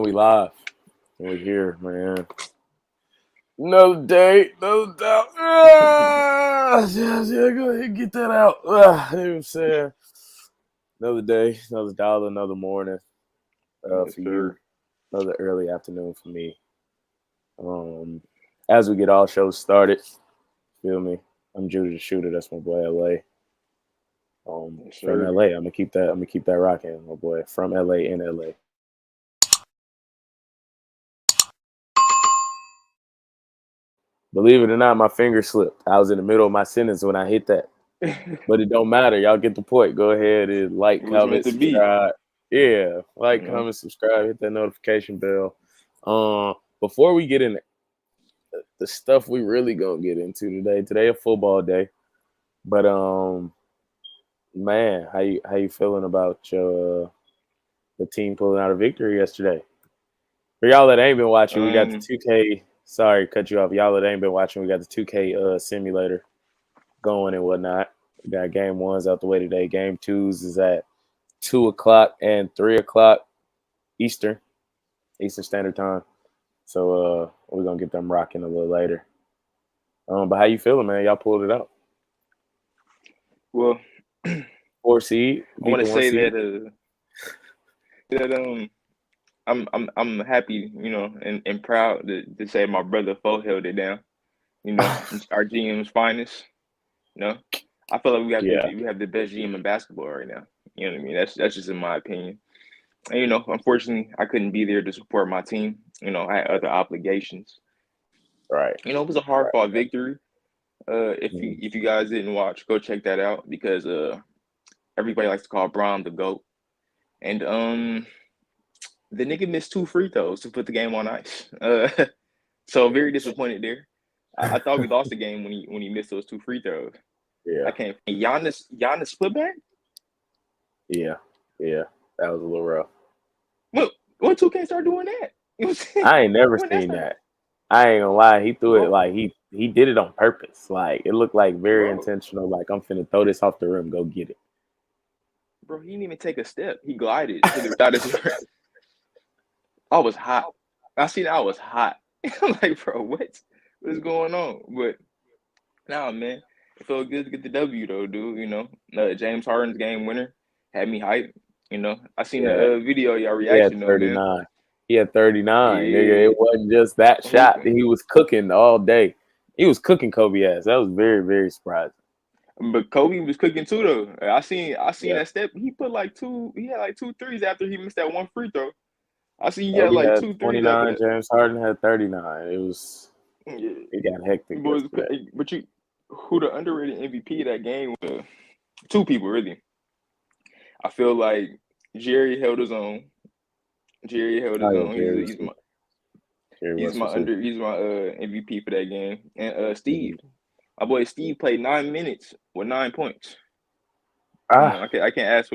we live. We're here, man. Another day, another doubt. Yeah, go ahead and get that out. You know what I'm saying? Another day, another dollar, another morning for you. Another early afternoon for me. As we get all shows started, feel me? I'm Judah the Shooter. That's my boy LA. From LA. I'm gonna keep that rocking, my boy. From LA in LA. Believe it or not, my finger slipped. I was in the middle of my sentence when I hit that. But it don't matter. Y'all get the point. Go ahead and like, comment, subscribe. Yeah, like, comment, subscribe, hit that notification bell. Before we get in the stuff we really gonna get into today. Today a football day. But man, how you feeling about the team pulling out a victory yesterday? For y'all that ain't been watching, we got the 2K. Sorry, cut you off. Y'all that ain't been watching, we got the 2K simulator going and whatnot. We got game 1s out the way today. Game 2s is at 2:00 and 3:00 Eastern Standard Time. So we're gonna get them rocking a little later. But how you feeling, man? Y'all pulled it out. Well, 4 seed. I want to say that I'm happy, and proud to say my brother Fo held it down. Our GM's finest. I feel like we have the best GM in basketball right now. You know what I mean? That's just in my opinion. And unfortunately, I couldn't be there to support my team. I had other obligations. Right. It was a hard fought victory. If you guys didn't watch, go check that out because everybody likes to call Braun the GOAT, and the nigga missed 2 free throws to put the game on ice. So very disappointed there. I thought we lost the game when he missed those 2 free throws. Yeah. I can't. Giannis put back. Yeah, that was a little rough. When 2K start doing that? I ain't never seen that. I ain't gonna lie. He threw it like he did it on purpose. Like it looked like very intentional. Like I'm finna throw this off the rim, go get it. Bro, he didn't even take a step. He glided. I was hot. I was hot. I'm like, bro, what is going on? But nah, man, it felt good to get the W though, dude. James Harden's game winner had me hyped. I seen the video, y'all reaction though, man. He had 39. Yeah. Nigga, it wasn't just that shot. He was cooking all day. He was cooking Kobe ass. That was very, very surprising. But Kobe was cooking too, though. I seen that step. He put he had like 2 threes after he missed that 1 free throw. I see he had like 2 threes. 29. James Harden had 39. It was it got hectic. But who the underrated MVP of that game was? 2 people really. I feel like Jerry held his own. He's my MVP for that game. And Steve, my boy Steve played 9 minutes with 9 points. I can't ask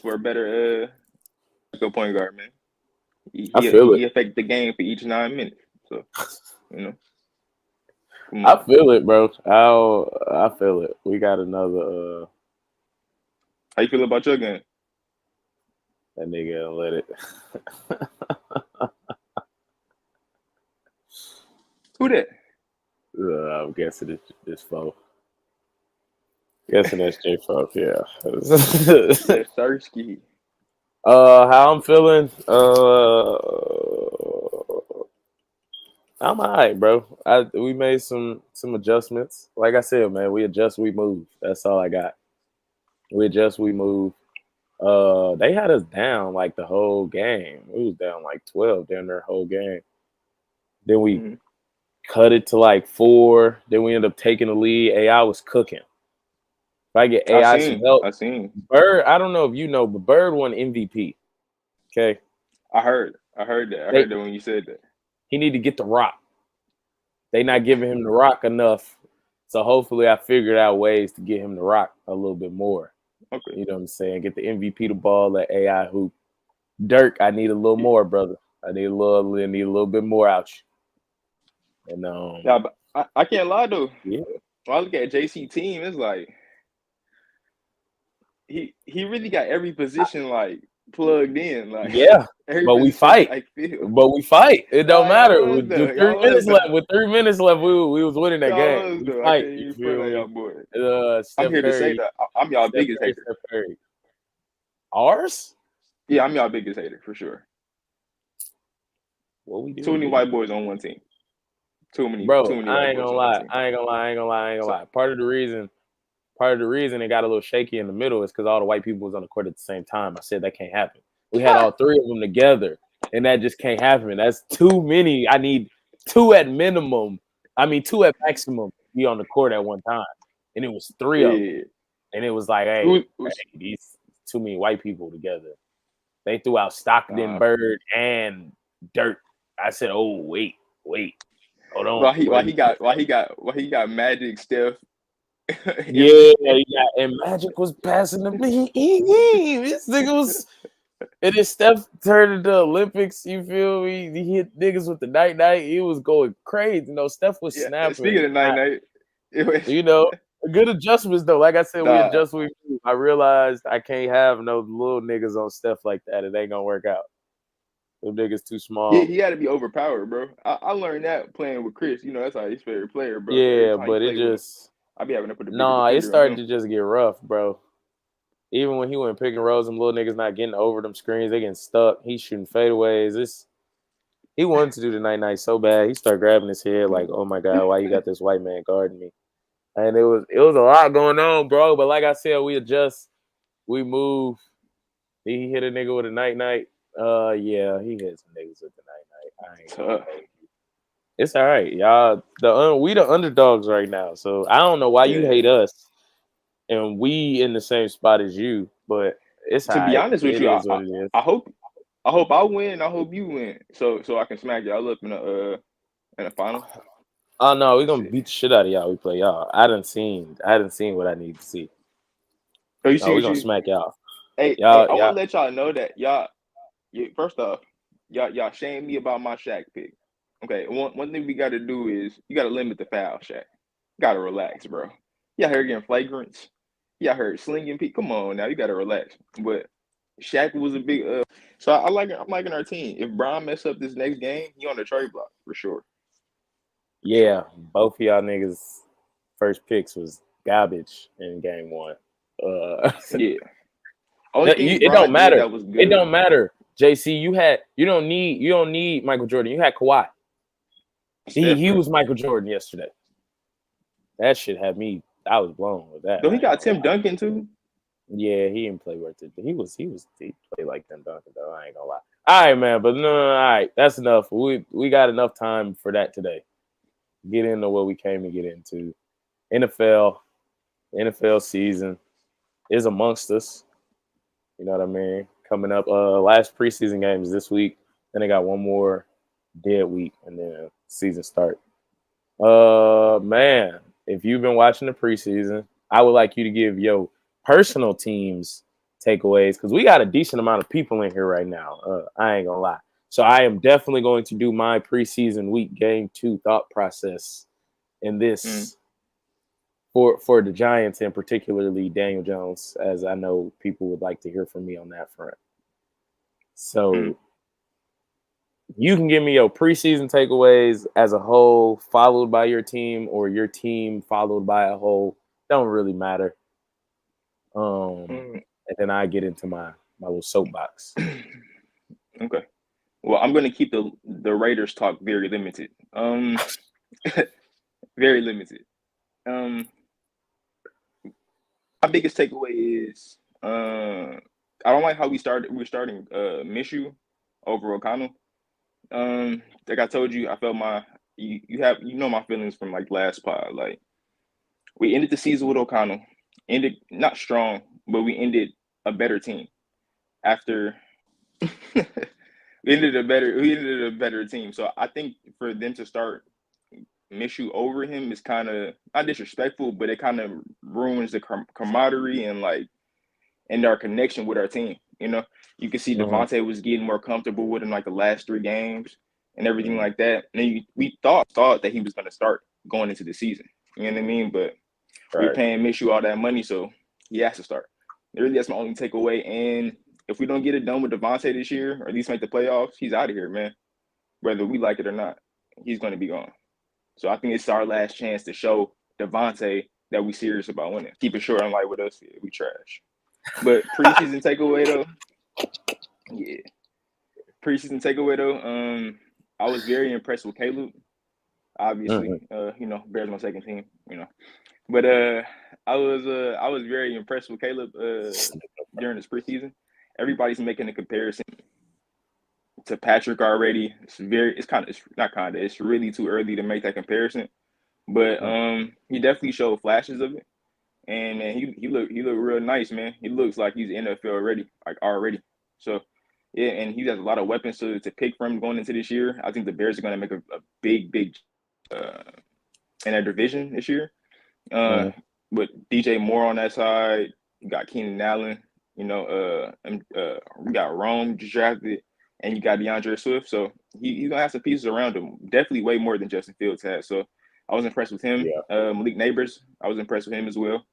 for a better point guard, man. He affected the game for each 9 minutes. So I feel it, bro. I feel it. We got another. How you feel about your game? That nigga let it. Who that? I'm guessing it's Fo. Guessing that's J Fo, yeah. Thirsty. How I'm feeling? I'm alright, bro. We made some adjustments. Like I said, man, we adjust, we move. That's all I got. We adjust, we move. They had us down like the whole game. It was down like 12 during their whole game. Then we cut it to like 4. Then we ended up taking the lead. AI was cooking. If I get AI some help, I seen Bird. I don't know if you know, but Bird won MVP. Okay, I heard that. I heard that when you said that. He need to get the rock. They not giving him the rock enough, so hopefully I figured out ways to get him the rock a little bit more. Okay. You know what I'm saying? Get the MVP the ball, let AI hoop. Dirk, I need a little more, brother. I need a little bit more out you. And yeah, but I can't lie though. Yeah. When I look at JC team, it's like he really got every position like plugged in. Like Yeah, every but we possession fight. like field. But we fight. It don't Nah, matter. y'all was With though. 3 minutes left, Though. with 3 minutes left, we was winning that Y'all game. was We though. I fight. can't You even front feel on me? y'all boy. I'm Steph here to say Curry, that I'm y'all biggest hater. Steph Curry. Ours? Yeah, I'm y'all biggest hater for sure. What we do? Too many white boys on one team. Too many Bro, I white ain't boys gonna on one lie. team. I ain't gonna So, lie. Part of the reason it got a little shaky in the middle is because all the white people was on the court at the same time. I said that can't happen. We had all three of them together, and that just can't happen. That's too many. I need two at minimum. I mean, two at maximum to be on the court at one time, and it was three of them. yeah. And it was like, hey, these too many white people together. They threw out Stockton, Bird, and Dirt. I said, oh wait, hold on. Why he got Magic, Steph. Yeah, and Magic was passing the beat. This nigga was, and then Steph turned into the Olympics. You feel me? He hit niggas with the night. He was going crazy. Steph was snapping. Speaking of night, good adjustments though. Like I said, we nah. adjust. I realized I can't have no little niggas on Steph like that. It ain't gonna work out. Them niggas too small. He had to be overpowered, bro. I learned that playing with Chris. That's how he's favorite player, bro. Yeah, but it just I be having to put the bigger it defender started on him. to just get rough, bro. Even when he went pick and rolls, them little niggas not getting over them screens. They getting stuck. He's shooting fadeaways. He wanted to do the night so bad. He started grabbing his head like, oh my God, why you got this white man guarding me? And it was a lot going on, bro. But like I said, we adjust, we move. He hit a nigga with a night. Yeah, he hit some niggas with the night. I ain't gonna hold you. It's all right, y'all. We the underdogs right now, so I don't know why you hate us, and we in the same spot as you. But it's all right. To be honest with you, is what it is. I hope I win. I hope you win, so I can smack y'all up in a final. Oh no, we're gonna beat the shit out of y'all. We play y'all. I didn't seen what I need to see. Oh, you see? We're gonna smack y'all. Hey, I want to let y'all know that y'all. First off, y'all shame me about my Shaq pick. Okay, one thing we got to do is you got to limit the foul, Shaq. Got to relax, bro. Y'all heard getting flagrants. Y'all heard slinging people. Come on now, you got to relax. But Shaq was a big. So I'm liking our team. If Brian mess up this next game, he on the trade block for sure. Yeah, both of y'all niggas' first picks was garbage in game one. Yeah. It don't matter. It don't matter. JC, you don't need Michael Jordan. You had Kawhi. He was Michael Jordan yesterday. That shit had me. I was blown with that. Though he got Tim Duncan too. Yeah, he didn't play worth it. He played like Tim Duncan though. I ain't gonna lie. All right, man, but no, all right, that's enough. We got enough time for that today. Get into what we came to get into. NFL season is amongst us. You know what I mean? Coming up, last preseason games this week. Then they got one more dead week, and then season start. Man, if you've been watching the preseason, I would like you to give your personal teams takeaways because we got a decent amount of people in here right now. I ain't gonna lie. So I am definitely going to do my preseason week game 2 thought process in this for the Giants and particularly Daniel Jones, as I know people would like to hear from me on that front. So you can give me your preseason takeaways as a whole, followed by your team, or your team followed by a whole. Don't really matter. And then I get into my little soapbox. Okay. Well, I'm gonna keep the Raiders talk very limited. Very limited. My biggest takeaway is I don't like how we're starting Minshew over O'Connell. Like I told you, I felt my my feelings from like last pod. Like we ended the season with O'Connell, ended not strong, but we ended a better team after we ended a better team. So I think for them to start Minshew over him is kind of not disrespectful, but it kind of ruins the camaraderie and our connection with our team. You can see Devontae was getting more comfortable with him like the last 3 games and everything like that. And we thought that he was going to start going into the season. You know what I mean? But we're paying Minshew all that money, so he has to start. Really, that's my only takeaway. And if we don't get it done with Devontae this year, or at least make the playoffs, he's out of here, man. Whether we like it or not, he's going to be gone. So I think it's our last chance to show Devontae that we serious about winning. Keep it short and light with us. Yeah, we trash. But preseason takeaway though, yeah. Preseason takeaway though, I was very impressed with Caleb. Obviously, Bears my second team, But I was very impressed with Caleb during this preseason. Everybody's making a comparison to Patrick already. It's really too early to make that comparison. But he definitely showed flashes of it. And man, he looked real nice, man. He looks like he's NFL ready, like already. So yeah, and he has a lot of weapons to pick from going into this year. I think the Bears are going to make a big in their division this year. With DJ Moore on that side, you got Keenan Allen, we got Rome drafted, and you got DeAndre Swift. So he's gonna have some pieces around him. Definitely way more than Justin Fields had. So I was impressed with him. Yeah. Malik Neighbors, I was impressed with him as well.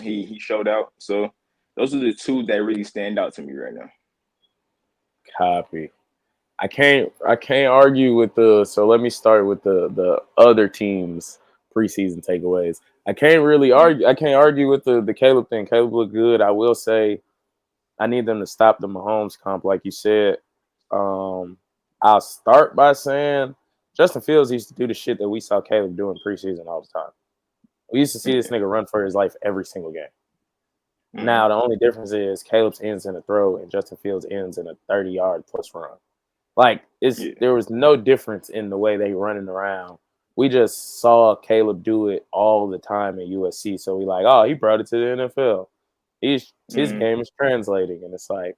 He showed out. So those are the two that really stand out to me right now. Copy. I can't argue with so let me start with the other teams' preseason takeaways. I can't argue with the Caleb thing. Caleb looked good. I will say I need them to stop the Mahomes comp, like you said. I'll start by saying Justin Fields used to do the shit that we saw Caleb do in preseason all the time. We used to see this nigga run for his life every single game. Now, the only difference is Caleb's ends in a throw and Justin Fields ends in a 30-yard plus run. Like, there was no difference in the way they running around. We just saw Caleb do it all the time at USC. So we like, oh, he brought it to the NFL. His game is translating. And it's like,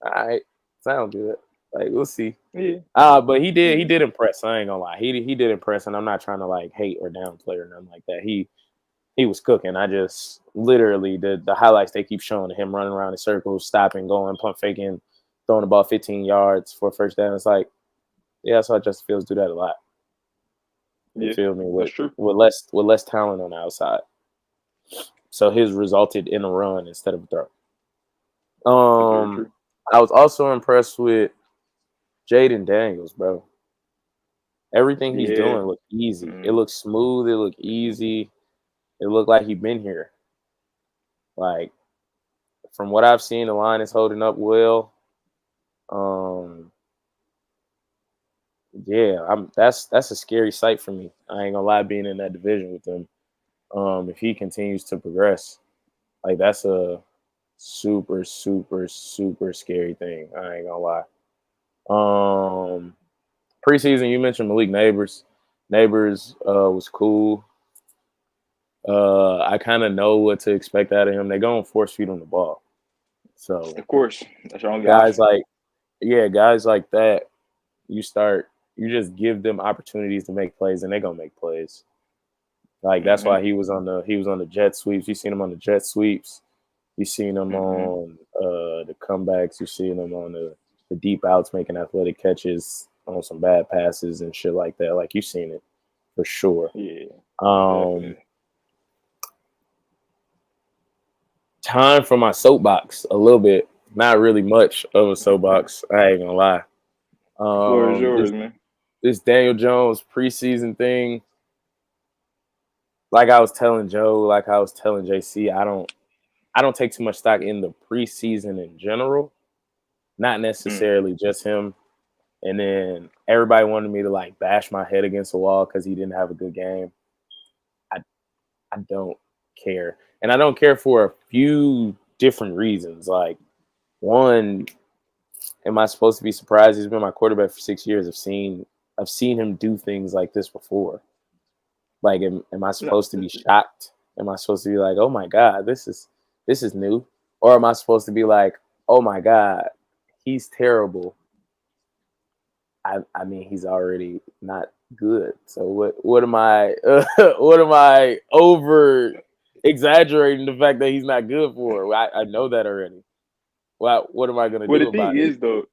all right, sound good. Like, we'll see. Yeah. But he did impress. I ain't gonna lie. He did impress, and I'm not trying to like hate or downplay or nothing like that. He was cooking. I just literally the highlights they keep showing of him running around in circles, stopping, going, pump faking, throwing the ball 15 yards for a first down. It's like, yeah, I saw Justin Fields do that a lot. You feel me? With less talent on the outside. So his resulted in a run instead of a throw. I was also impressed with Jaden Daniels, bro. Everything he's doing looked easy. It looked smooth. It looked easy. It looked like he'd been here. Like, from what I've seen, the line is holding up well. That's a scary sight for me. I ain't gonna lie, being in that division with them. If he continues to progress, like, that's a super, super, super scary thing. I ain't gonna lie. Preseason, you mentioned Malik Neighbors. Neighbors was cool. I kind of know what to expect out of him. They're going to force feed on the ball. So, of course, that's your only guys option. guys like that, you just give them opportunities to make plays, and they're gonna make plays. Like, that's why he was on the jet sweeps. You seen him on the jet sweeps. You seen him on the comebacks. You seen him on the deep outs, making athletic catches on some bad passes and shit like that. Like, you've seen it for sure. Yeah. Time for my soapbox a little bit. Not really much of a soapbox. I ain't gonna lie. Floor is yours, man. This Daniel Jones preseason thing, like I was telling Joe, like I was telling JC, I don't take too much stock in the preseason in general. Not necessarily just him. And then everybody wanted me to like bash my head against the wall because he didn't have a good game. I don't care. And I don't care for a few different reasons. Like, one, am I supposed to be surprised? He's been my quarterback for 6 years. I've seen him do things like this before. Like, am I supposed to be shocked? Am I supposed to be like, oh my God, this is new? Or am I supposed to be like, oh my God, he's terrible? I mean, he's already not good. So what am I over exaggerating the fact that he's not good for? I know that already. Well, what am I gonna do about it? Well, the thing is, though,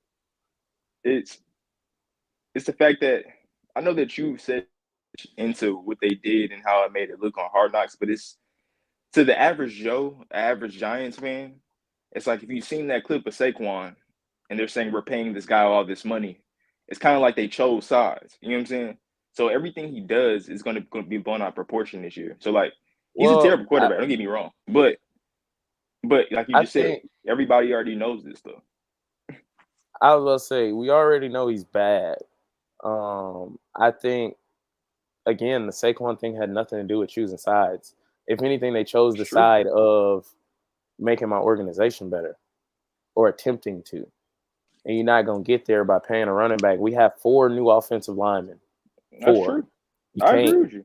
it's the fact that I know that you said into what they did and how it made it look on Hard Knocks, but it's to the average Joe, average Giants fan, It's like if you've seen that clip of Saquon and they're saying we're paying this guy all this money, it's kind of like they chose sides. You know what I'm saying? So everything he does is going to be blown out of proportion this year. So like he's a terrible quarterback. Don't get me wrong, but like you just said, everybody already knows this stuff. I was going to say we already know he's bad. I think again the Saquon thing had nothing to do with choosing sides. If anything, they chose the side of making my organization better or attempting to. And you're not going to get there by paying a running back. We have 4 new offensive linemen. 4. That's true. I agree with you.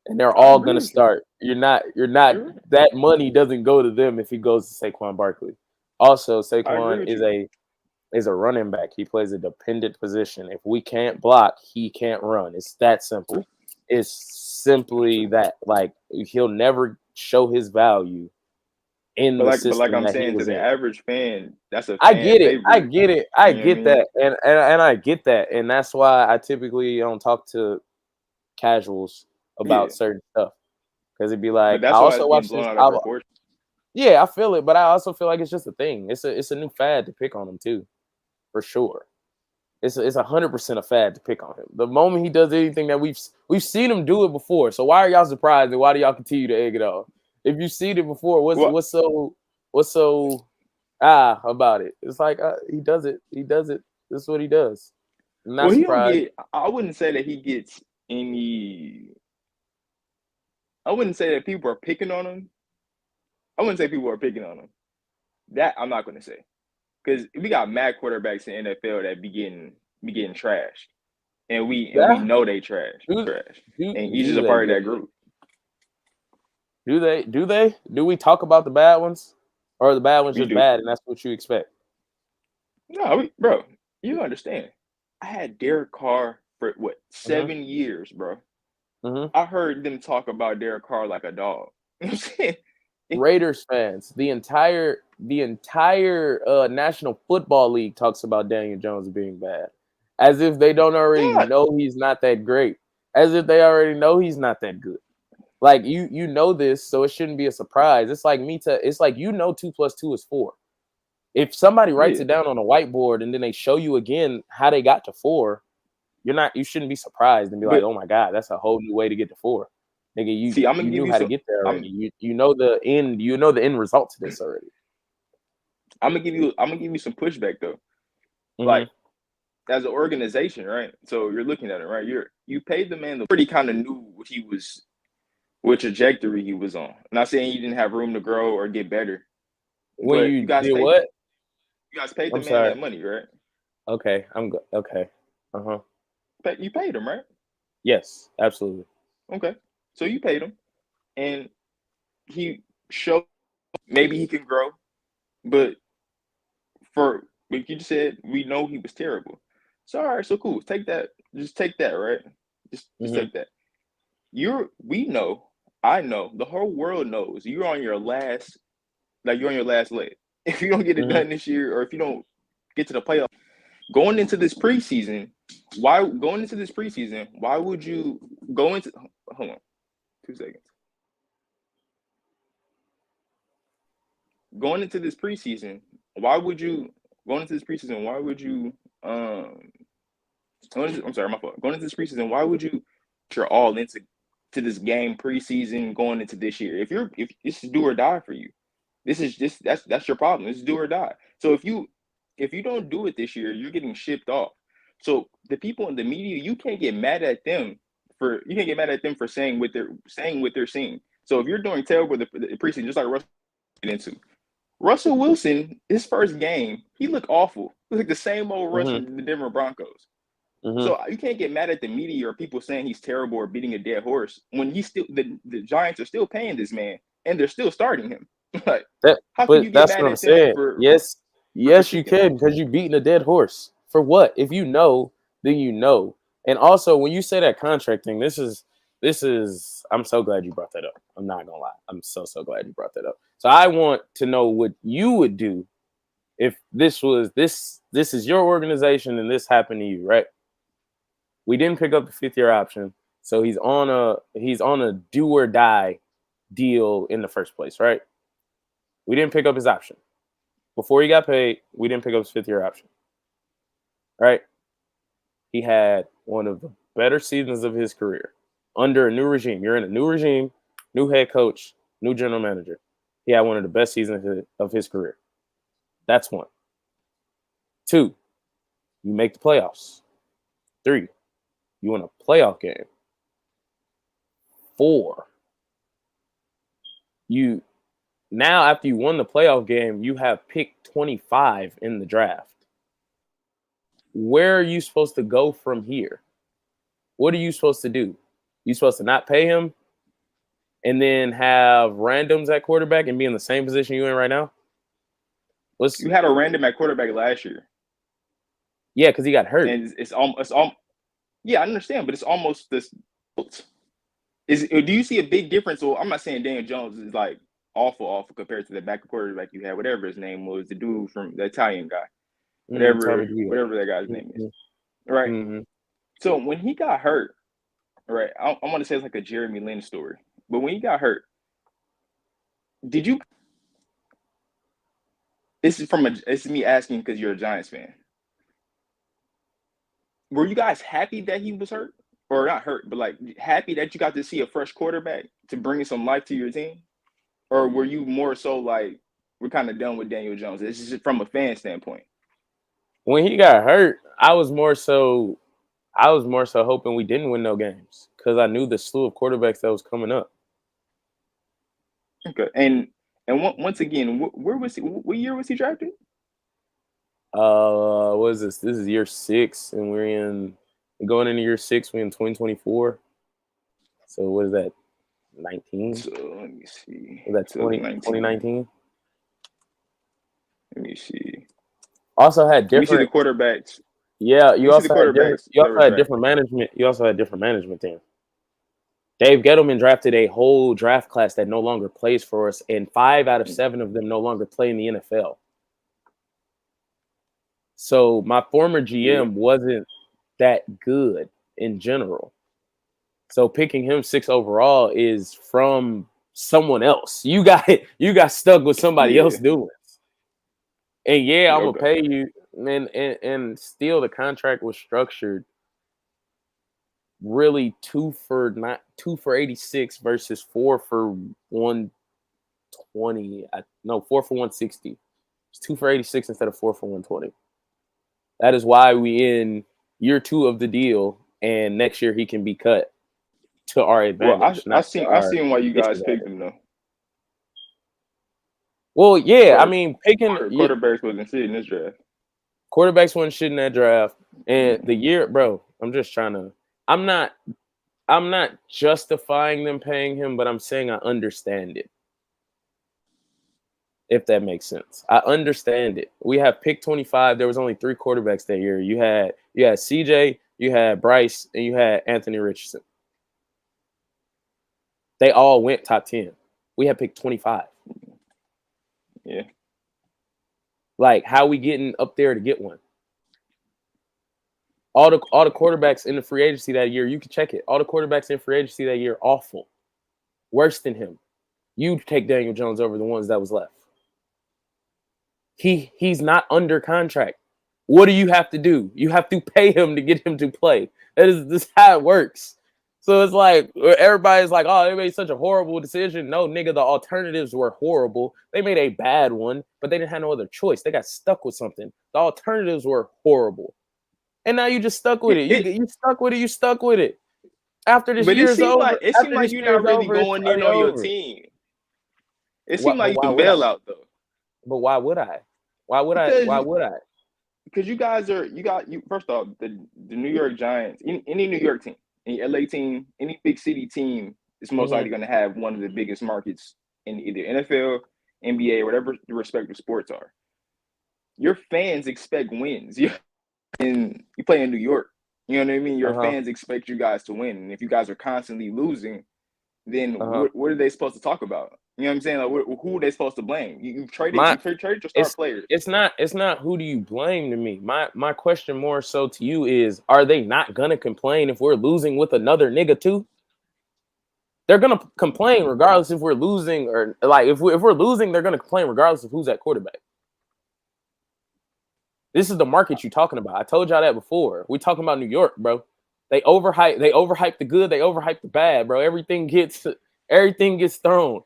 And they're all going to start. You're not that money doesn't go to them if he goes to Saquon Barkley. Also, Saquon is a running back. He plays a dependent position. If we can't block, he can't run. It's that simple. It's simply that, like, he'll never show his value in the system. But like I'm saying, to the average fan, that's a fan I get it. favorite. I get it. I get that. And I get that. And that's why I typically don't talk to casuals about certain stuff. Because it'd be like, I also watch this. I feel it, but I also feel like it's just a thing. It's a new fad to pick on him too, for sure. It's 100% a fad to pick on him. The moment he does anything that we've seen him do it before. So why are y'all surprised and why do y'all continue to egg it off? If you've seen it before, what's so about it? It's like he does it. This is what he does. I'm not surprised. I wouldn't say that he gets any. I wouldn't say that people are picking on him. I wouldn't say people are picking on him. That I'm not going to say, because we got mad quarterbacks in the NFL that be getting trashed, and we know they trash. And he's just a part of that group. Do they? Do we talk about the bad ones, or are the bad ones just bad, and that's what you expect? No, bro, you understand. I had Derek Carr for 7 years, bro. I heard them talk about Derek Carr like a dog. You know what I'm saying? Raiders fans, the entire National Football League talks about Daniel Jones being bad, as if they don't already know he's not that great, as if they already know he's not that good. Like you know this, so it shouldn't be a surprise. It's like 2 + 2 is 4. If somebody writes it down on a whiteboard and then they show you again how they got to 4, you shouldn't be surprised and be like, oh my God, that's a whole new way to get to 4. Nigga, you knew how to get there already. You know the end result to this already. I'm gonna give you some pushback though. Like, as an organization, right? So you're looking at it, right? You paid the man pretty kind of knew what trajectory he was on. Not saying he didn't have room to grow or get better. When you did what? You guys paid the man that money, right? Okay, I'm good. Okay. You paid him, right? Yes, absolutely. Okay. So you paid him, and he showed maybe he can grow, but like you just said, we know he was terrible. So all right, so cool. Take that. Just take that, right? Just take that. I know, the whole world knows you're on your last leg. If you don't get it done this year, or if you don't get to the playoff, going into this preseason, why would you go into? Hold on, 2 seconds. Going into this preseason, why would you? I'm sorry, my fault. Going into this preseason, why would you? You're all into this game preseason going into this year. If this is do or die for you, that's your problem. It's do or die. So if you don't do it this year, you're getting shipped off. So the people in the media, you can't get mad at them for saying what they're seeing. So if you're doing terrible the preseason, just like Russell get into. Russell Wilson, his first game, he looked awful. He looked like the same old Russell from the Denver Broncos. So you can't get mad at the media or people saying he's terrible or beating a dead horse when the Giants are still paying this man and they're still starting him. Like, how can you get mad at them? Yes, you can, because you're beating a dead horse. For what? If you know, then you know. And also, when you say that contract thing, this is. I'm so glad you brought that up. I'm not gonna lie. I'm so glad you brought that up. So I want to know what you would do if this is your organization and this happened to you, right? We didn't pick up the 5th-year option, so he's on a do or die deal in the first place, right? We didn't pick up his option. Before he got paid, we didn't pick up his fifth-year option. Right? He had one of the better seasons of his career under a new regime. You're in a new regime, new head coach, new general manager. He had one of the best seasons of his career. That's one. 2, you make the playoffs. 3, you win a playoff game. 4, now after you won the playoff game, you have picked 25 in the draft. Where are you supposed to go from here? What are you supposed to do? You supposed to not pay him and then have randoms at quarterback and be in the same position you're in right now? You had a random at quarterback last year. Yeah, because he got hurt. And it's yeah, I understand, but it's almost this. Do you see a big difference? Well, I'm not saying Daniel Jones is like awful compared to the backup quarterback you had, whatever his name was, the dude from the Italian guy, whatever that guy's name is, right? Mm-hmm. So when he got hurt, right, I want to say it's like a Jeremy Lin story, but when he got hurt, did you? This is me asking because you're a Giants fan. Were you guys happy that he was hurt? Or not hurt, but like happy that you got to see a fresh quarterback to bring some life to your team? Or were you more so like, we're kind of done with Daniel Jones? This is from a fan standpoint. When he got hurt, I was more so hoping we didn't win no games because I knew the slew of quarterbacks that was coming up. Okay, and once again, where was he? What year was he drafted? What is this? This is year 6, and we're going into year 6. We're in 2024. So what is that? 19? So let me see. Is that 2019? Let me see. Also had different. You see the quarterbacks. Yeah, you also had different management. You also had different management then. Dave Gettleman drafted a whole draft class that no longer plays for us, and 5 out of 7 of them no longer play in the NFL. So my former GM wasn't that good in general. So picking him 6 overall is from someone else. You got stuck with somebody else doing it. And I'm gonna pay you. And still the contract was structured really 2 for 86 versus 4 for 120. 4 for 160. It's 2 for 86 instead of 4 for 120. That is why we in year 2 of the deal, and next year he can be cut to our advantage. Well, I seen why you guys picked him though. Well, yeah, I mean, picking quarterbacks wasn't shit in this draft. Quarterbacks wasn't shit in that draft, and the year, bro. I'm not justifying them paying him, but I'm saying I understand it. If that makes sense. I understand it. We have pick 25. There was only 3 quarterbacks that year. You had CJ, you had Bryce, and you had Anthony Richardson. They all went top 10. We had picked 25. Yeah. Like, how we getting up there to get one? All the quarterbacks in the free agency that year, you can check it. All the quarterbacks in free agency that year, awful. Worse than him. You take Daniel Jones over the ones that was left. He's not under contract. What do you have to do? You have to pay him to get him to play. This is how it works. So it's like everybody's like, oh, they made such a horrible decision. No, nigga, the alternatives were horrible. They made a bad one, but they didn't have no other choice. They got stuck with something. The alternatives were horrible. And now you just stuck with it. You stuck with it. You stuck with it. After this year's over. It seems like you're not really going in on your team. It seems like you can bail out, though. But why would I? Why would I? Because you guys first off, the New York Giants, any New York team, any LA team, any big city team is most likely going to have one of the biggest markets in either NFL, NBA, whatever the respective sports are. Your fans expect wins. You play in New York. You know what I mean? Your fans expect you guys to win. And if you guys are constantly losing, then what are they supposed to talk about? You know what I'm saying? Like, who are they supposed to blame? You traded your star players. It's not who do you blame to me. My question more so to you is, are they not gonna complain if we're losing with another nigga too? They're gonna complain regardless if we're losing or like if we're losing, they're gonna complain regardless of who's at quarterback. This is the market you're talking about. I told y'all that before. We talking about New York, bro. They overhype the good, they overhype the bad, bro. Everything gets thrown.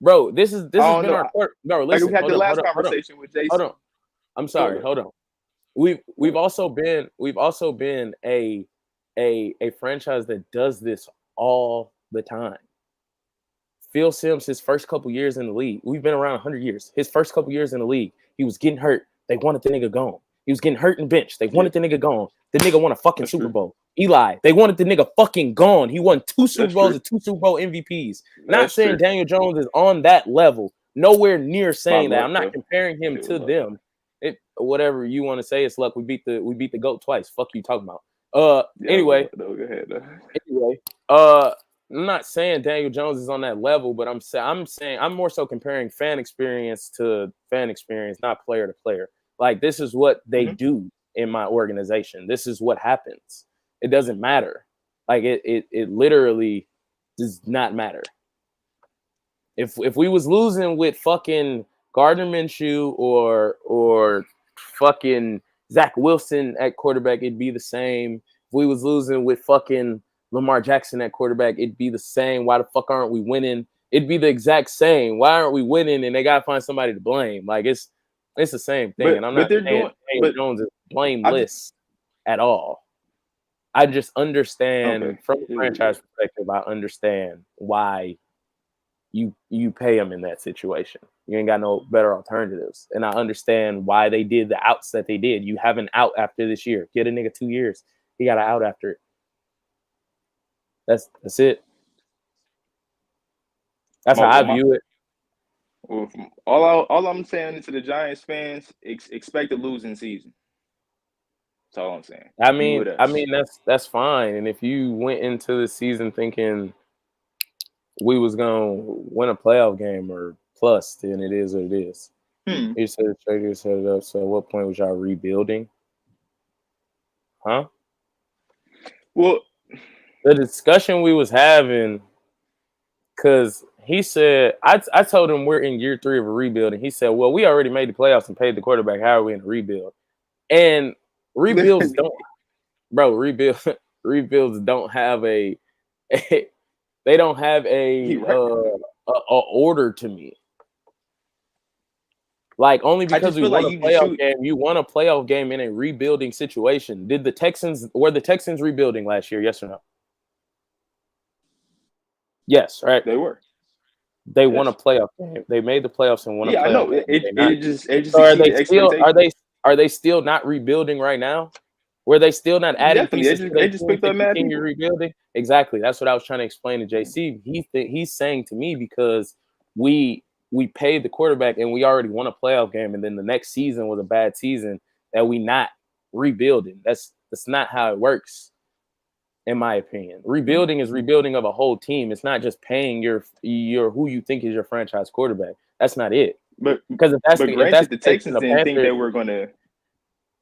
Bro, this has been our court. Bro, like listen, we had the last hold conversation with Jason. on. I'm sorry, hold on. We've also been a franchise that does this all the time. Phil Simms, his first couple years in the league, we've been around 100 years. His first couple years in the league, he was getting hurt. They wanted the nigga gone. He was getting hurt and benched. They wanted the nigga gone. The nigga won a fucking Super Bowl. Eli, they wanted the nigga fucking gone. He won 2 Super Bowls and 2 Super Bowl MVPs. Not saying Daniel Jones is on that level. Nowhere near saying that. I'm not comparing him to them. Whatever you want to say, it's luck. We beat the GOAT twice. Fuck you talking about. Anyway. Go ahead. Anyway, I'm not saying Daniel Jones is on that level, but I'm saying I'm more so comparing fan experience to fan experience, not player to player. Like, this is what they do in my organization. This is what happens. It doesn't matter. Like, it literally does not matter. If we was losing with fucking Gardner Minshew or fucking Zach Wilson at quarterback, it'd be the same. If we was losing with fucking Lamar Jackson at quarterback, it'd be the same. Why the fuck aren't we winning? It'd be the exact same. Why aren't we winning? And they gotta find somebody to blame. Like, it's the same thing. And I'm not saying Daniel Jones is blameless at all. I just understand from a franchise perspective. I understand why you pay him in that situation. You ain't got no better alternatives, and I understand why they did the outs that they did. You have an out after this year. Get a nigga 2 years. He got an out after it. That's it. That's how I view it. Well, all I'm saying to the Giants fans, expect a losing season. That's all I'm saying. I mean that's fine. And if you went into the season thinking we was gonna win a playoff game or plus, then it is what it is. You said the Traders set it up. So at what point was y'all rebuilding? Huh? Well, the discussion we was having, because he said, I told him we're in year 3 of a rebuild, and he said, well, we already made the playoffs and paid the quarterback. How are we in a rebuild? And rebuilds rebuilds don't have a they don't have a order to me. Like, only because we won a playoff game, you won a playoff game in a rebuilding situation. Were the Texans rebuilding last year? Yes or no? Yes, right. They were. They won a playoff game. They made the playoffs and won a playoff game. Yeah, I know. It just are they still not rebuilding right now? Were they still not adding pieces? They just picked up mad people. Rebuilding. Exactly. That's what I was trying to explain to JC. He's saying to me, because we paid the quarterback and we already won a playoff game, and then the next season was a bad season, that we not rebuilding. That's not how it works, in my opinion. Rebuilding is rebuilding of a whole team. It's not just paying your who you think is your franchise quarterback. That's not it. But because if that's the Texans didn't think they were gonna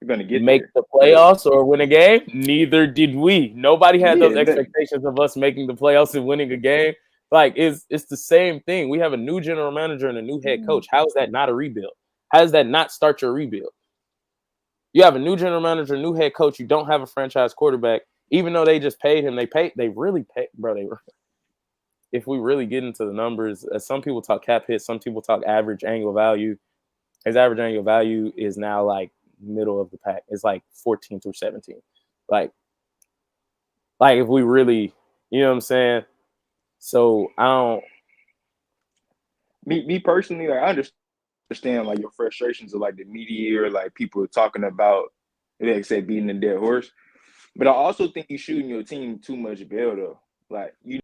make the playoffs or win a game. Neither did we. Nobody had those expectations of us making the playoffs and winning a game. Like, it's the same thing. We have a new general manager and a new head coach. How is that not a rebuild? How does that not start your rebuild? You have a new general manager, new head coach. You don't have a franchise quarterback, even though they just paid him. They really paid, bro. If we really get into the numbers, some people talk cap hit, some people talk average annual value. His average annual value is now like middle of the pack. It's like 14 through 17. Like if we really, you know what I'm saying? So I don't. Me personally, like, I understand like your frustrations of like the media or like people talking about, like say, beating a dead horse. But I also think you're shooting your team too much bail though. Like, you.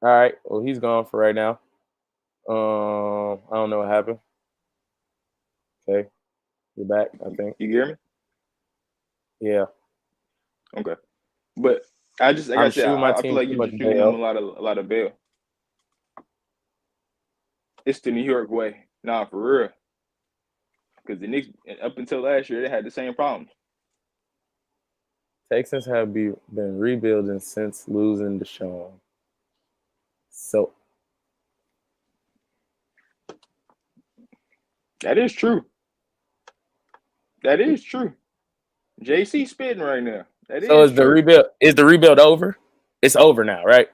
All right. Well, he's gone for right now. I don't know what happened. Okay, you're back. I think you hear me. Yeah. Okay, but I feel like you're just shooting them a lot of bail. It's the New York way, nah, for real. Because the Knicks, up until last year, they had the same problems. Texans have been rebuilding since losing Deshaun. So that is true. That is true. JC spitting right now. That So is is the true. rebuild? Is the rebuild over? It's over now, right?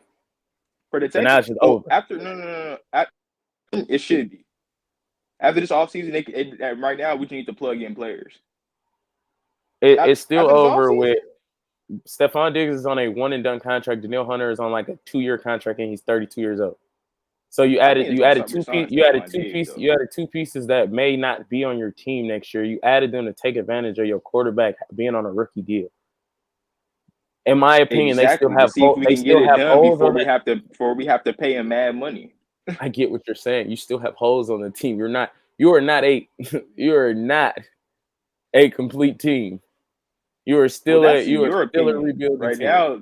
For the So now Texans, it's just over. after no. It should be. After this offseason, right now we just need to plug in players. It's still After this over offseason? with. Stephon Diggs is on a one and done contract. Danielle Hunter is on like a 2-year contract, and he's 32 years old. So you I think added it's you gonna added start two resigning pieces. You added Stephon two Diggs, pieces. though. You added two pieces that may not be on your team next year. You added them to take advantage of your quarterback being on a rookie deal. In my opinion, Exactly. To see if we they can get still it have done holes before on we that. have to pay him mad money. I get what you're saying. You still have holes on the team. You are not you are not a complete team. You are Well, still that's in a your opinion. rebuilding Right team. now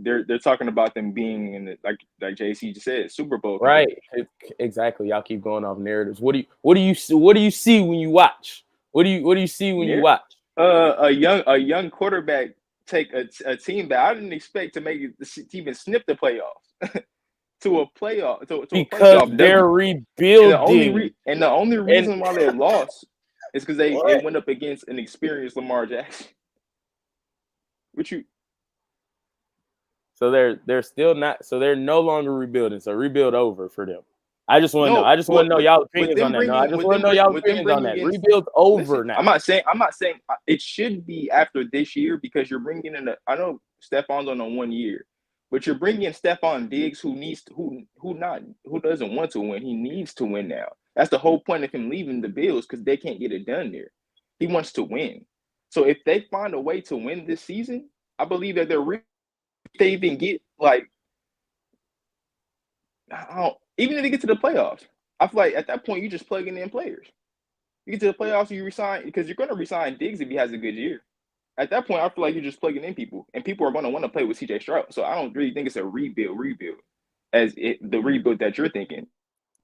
they're talking about them being in the like JC just said, Super Bowl Right. contenders. Exactly. Y'all keep going off narratives. What do you see when you watch? What do you see when you watch? A young quarterback take a team that I didn't expect to make it to even snip the playoffs to a playoff to a Because playoff they're W. rebuilding. And the only reason why they lost is because they What? went up against an experienced Lamar Jackson. So they're still not. So they're no longer rebuilding. So rebuild over for them. I just want to know. I just want to know y'all opinions on that. No, I just want to know y'all opinions on that. Rebuild over now. I'm not saying it should be after this year because you're bringing in I know Stephon's on a 1 year, but you're bringing in Stephon Diggs who doesn't want to win. He needs to win now. That's the whole point of him leaving the Bills because they can't get it done there. He wants to win. So if they find a way to win this season, I believe that they even get like even if they get to the playoffs, I feel like at that point you're just plugging in players. You get to the playoffs, you resign because you're going to resign Diggs if he has a good year. At that point, I feel like you're just plugging in people, and people are going to want to play with CJ Stroud. So I don't really think it's a rebuild the rebuild that you're thinking.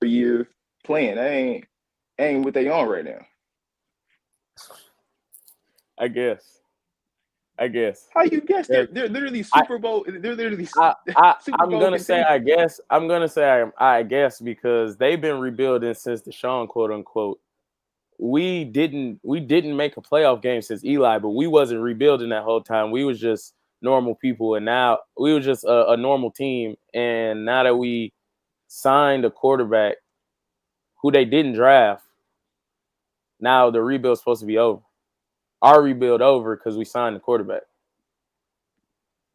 3-year plan, that ain't what they on right now. I guess. How you guess? They're literally Super Bowl. They're literally. I'm gonna say I guess. I'm gonna say I guess because they've been rebuilding since Deshaun, quote unquote. We didn't make a playoff game since Eli, but we wasn't rebuilding that whole time. We was just normal people, and now we was just a normal team. And now that we signed a quarterback who they didn't draft, now the rebuild's supposed to be over. Our rebuild over because we signed the quarterback.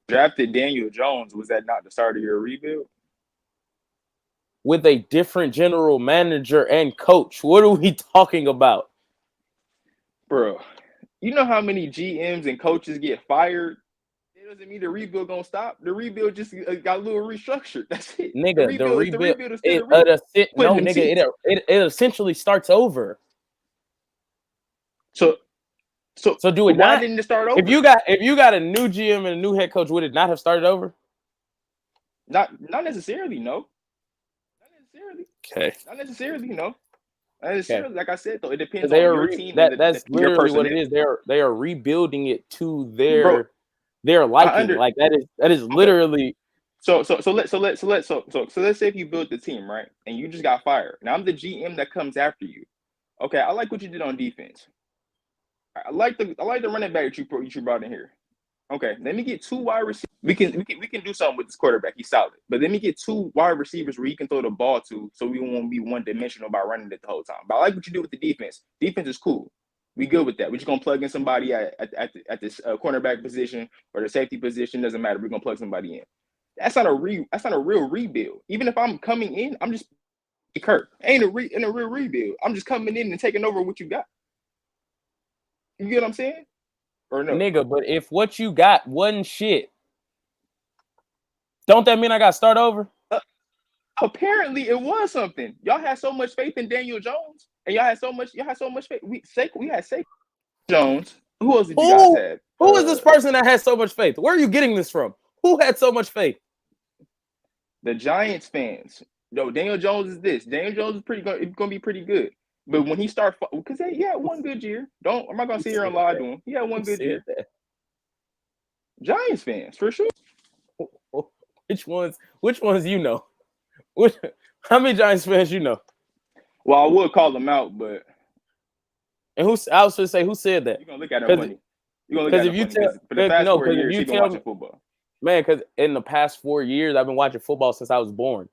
Drafted Daniel Jones. Was that not the start of your rebuild? With a different general manager and coach. What are we talking about? Bro, you know how many GMs and coaches get fired? It doesn't mean the rebuild gonna stop. The rebuild just got a little restructured. That's it. Nigga, The rebuild is still the rebuild. It essentially starts over. So do it why not? didn't it start over? If you got a new GM and a new head coach, would it not have started over? Not necessarily, no. Not necessarily. Okay. Not necessarily, no. Not necessarily. Okay. Like I said, though, it depends on your team. That's literally what it is. They are rebuilding it to their liking. Like that is literally. So let's say if you build the team, right, and you just got fired. Now I'm the GM that comes after you. Okay, I like what you did on defense. I like the running back that you brought in here. Okay, let me get 2 wide receivers. We can do something with this quarterback. He's solid. But let me get 2 wide receivers where he can throw the ball to, so we won't be one-dimensional by running it the whole time. But I like what you do with the defense. Defense is cool. We good with that. We're just gonna plug in somebody at this cornerback position or the safety position. Doesn't matter. We're gonna plug somebody in. That's not a real rebuild. Even if I'm coming in, I'm just Kirk. Ain't a real rebuild. I'm just coming in and taking over what you got. You get what I'm saying? Or no? Nigga, but if what you got wasn't shit, don't that mean I got to start over? Apparently, it was something. Y'all had so much faith in Daniel Jones, and y'all had so much faith. We had Saquon Jones. Who else did you guys have? Who is this person that has so much faith? Where are you getting this from? Who had so much faith? The Giants fans. No, Daniel Jones is this. Daniel Jones is going to be pretty good. But when he started, because he had one good year. I'm not going to sit here and lie to him. He had one good year. Giants fans, for sure. Which ones you know? How many Giants fans you know? Well, I would call them out, but And I was going to say, who said that? You're gonna look at him funny. You're gonna look at him funny because for the past 4 years he's been watching football. Man, because in the past 4 years I've been watching football since I was born.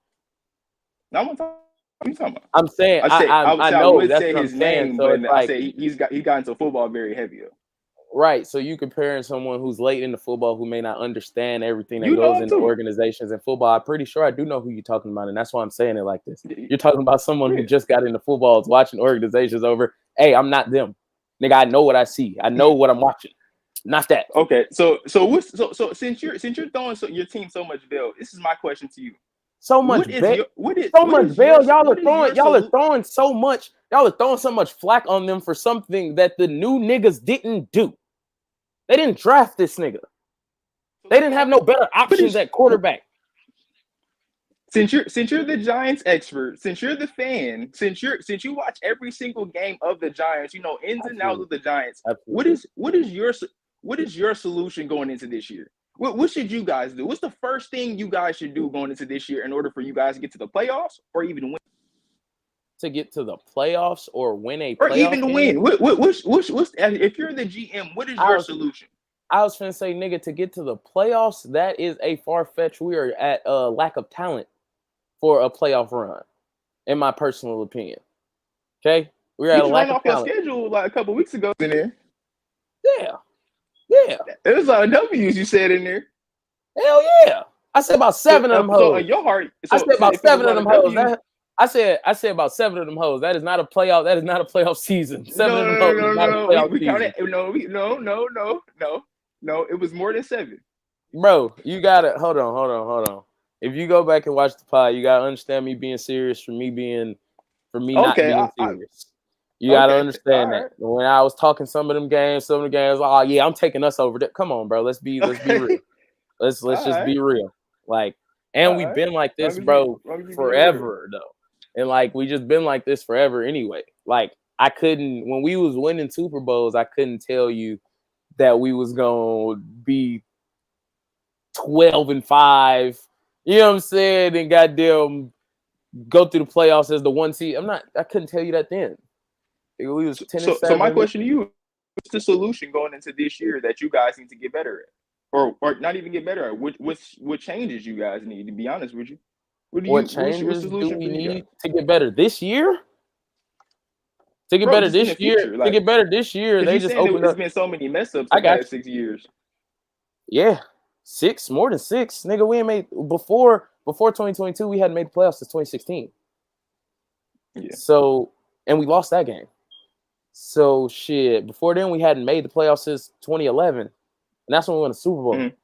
No, I'm talking. What are you talking about? I'm saying I know would say his name, so but I say he got into football very heavy. Right. So you comparing someone who's late into football who may not understand everything that goes into organizations and football. I'm pretty sure I do know who you're talking about, and that's why I'm saying it like this. You're talking about someone who just got into football, is watching organizations over. Hey, I'm not them. Nigga, I know what I see. I know what I'm watching. Not that. Okay. So since you're throwing your team so much veil, this is my question to you. So much veil. Y'all are throwing so much flack on them for something that the new niggas didn't do. They didn't draft this nigga. They didn't have no better options at quarterback. Since you're the Giants expert, since you're the fan, since you watch every single game of the Giants, you know ins and outs of the Giants. Absolutely. What is your solution going into this year? What should you guys do? What's the first thing you guys should do going into this year in order for you guys to get to the playoffs or even win? To get to the playoffs or win a playoff or even to win. What's if you're the GM, what is your solution? I was finna say, nigga, to get to the playoffs, that is a far-fetched. We are at a lack of talent for a playoff run, in my personal opinion. Okay? We're at a lack of talent. Your schedule like a couple weeks ago in there. Yeah. There was a lot of W's you said in there. Hell yeah. I said about 7 of them hoes. So in your heart, I said about 7 of them hoes. I said about 7 of them hoes. That is not a playoff. That is not a playoff season. 7 of them hoes is not a playoff season. No. It was more than 7. Bro, you gotta hold on. If you go back and watch the pod, you gotta understand me being serious for me not being serious. You gotta understand that. When I was talking some of the games, oh yeah, I'm taking us over. Come on, bro. Let's be real. Let's just be real. Like, and we've been like this, bro, forever though. And like we just been like this forever anyway. Like I couldn't, when we was winning Super Bowls, I couldn't tell you that we was gonna be 12-5. You know what I'm saying? And goddamn go through the playoffs as the 1 seed. I couldn't tell you that then. We was 10-7. So my question to you, what's the solution going into this year that you guys need to get better at? Or not even get better at? What changes you guys need, to be honest with you? What changes do we need to get better this year? To get better this year, they just opened up. There's been so many mess ups the past 6 years. Yeah, 6, more than 6, nigga. We ain't made before 2022. We hadn't made the playoffs since 2016. Yeah. So, and we lost that game. So shit. Before then, we hadn't made the playoffs since 2011, and that's when we won the Super Bowl. Mm-hmm.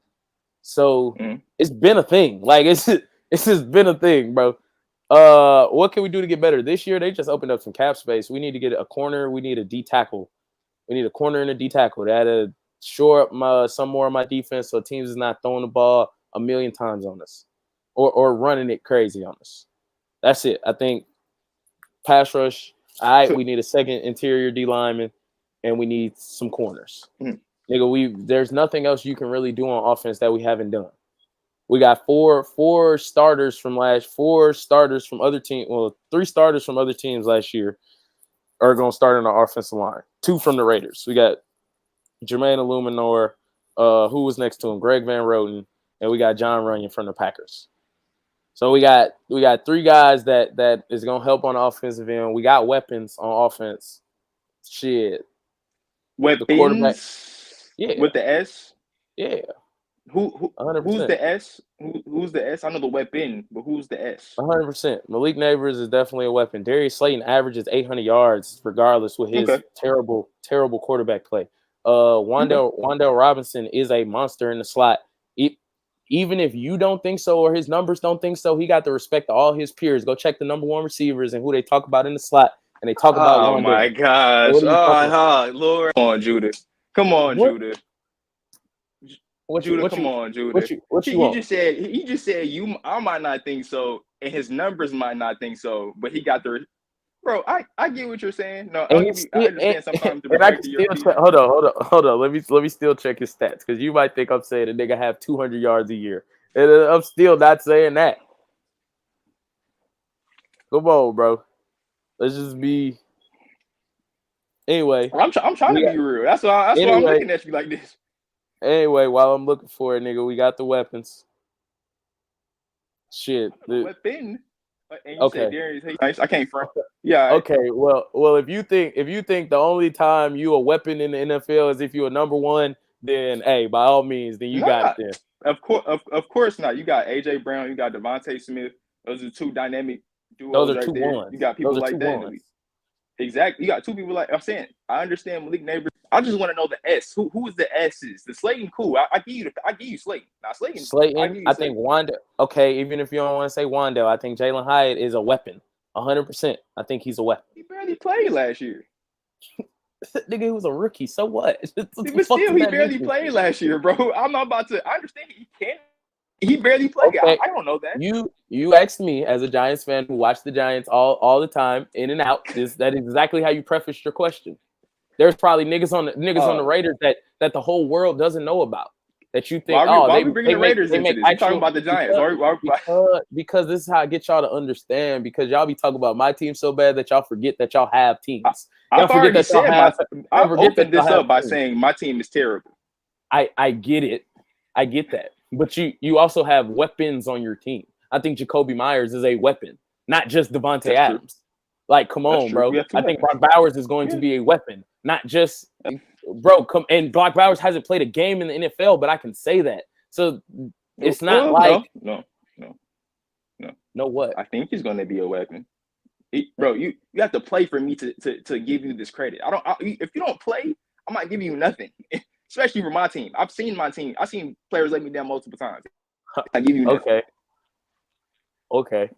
So it's been a thing. Like it's just been a thing, bro. What can we do to get better this year? They just opened up some cap space. We need to get a corner. We need a D tackle. We need a corner and a D tackle. That shore up some more of my defense, so teams is not throwing the ball a million times on us, or running it crazy on us. That's it. I think pass rush. All right, we need a second interior D lineman, and we need some corners. Nigga, there's nothing else you can really do on offense that we haven't done. We got four starters from other teams. Well, 3 starters from other teams last year are going to start on our offensive line. 2 from the Raiders. We got Jermaine Illuminor, who was next to him, Greg Van Roten, and we got John Runyon from the Packers. So we got 3 guys that is gonna help on the offensive end. We got weapons on offense. Shit. Weapons? The quarterback. Yeah. With the S? Yeah. Who's the S? Who's the S? I know the weapon, but who's the S? 100%. Malik Neighbors is definitely a weapon. Darius Slayton averages 800 yards regardless with his terrible quarterback play. Wan'Dale Robinson is a monster in the slot. Even if you don't think so or his numbers don't think so, he got the respect of all his peers. Go check the number 1 receivers and who they talk about in the slot, and they talk about. Oh my gosh! Lord, come on, Judah. Come on, Judah. Judah, come on, Judah. He just said I might not think so, and his numbers might not think so, but he got the. Bro, I get what you're saying. No, I understand sometimes. Hold on. Let me still check his stats, because you might think I'm saying a nigga have 200 yards a year, and I'm still not saying that. Come on, bro. Let's just be. Anyway, I'm trying to be real. That's why I'm looking at you like this. Anyway, while I'm looking for it, nigga, we got the weapons. Shit. Weapon. And you said Darius Nice. I can't front. Yeah. Okay. Well, if you think the only time you a weapon in the NFL is if you're a number one, then hey, by all means, then you got it there. Of course not. You got AJ Brown, you got Devontae Smith. Those are two dynamic duos. Those are right two there. ones. You got people like that in the league. Exactly. You got two people like I'm saying. I understand Malik Neighbors. I just want to know the S. Who is the S's? The Slayton, cool. I give you Slayton. Now Slayton. I think Wanda. Okay, even if you don't want to say Wanda, I think Jalen Hyatt is a weapon. 100%. I think he's a weapon. He barely played last year. Nigga, he was a rookie. So what? But still, he barely played last year, bro. I'm not about to. I understand he can't. He barely played. Okay. I don't know that. You asked me as a Giants fan who watched the Giants all the time, in and out. That is exactly how you prefaced your question. There's probably niggas on the Raiders that the whole world doesn't know about. That you think, why are we bringing the Raiders into this? I'm talking about the Giants. Because this is how I get y'all to understand. Because y'all be talking about my team so bad that y'all forget that y'all have teams. I've already said I've opened this up by saying my team is terrible. I get it. I get that. But you also have weapons on your team. I think Jacoby Myers is a weapon, not just Devontae Adams. True. Like, come on, bro. I think Brock Bowers is going to be a weapon, not just bro. And Brock Bowers hasn't played a game in the NFL, but I can say that. So it's not no. What? I think he's going to be a weapon. Bro, you have to play for me to give you this credit. If you don't play, I'm not giving you nothing. Especially for my team. I've seen my team. I've seen players let me down multiple times. I give you nothing. Okay.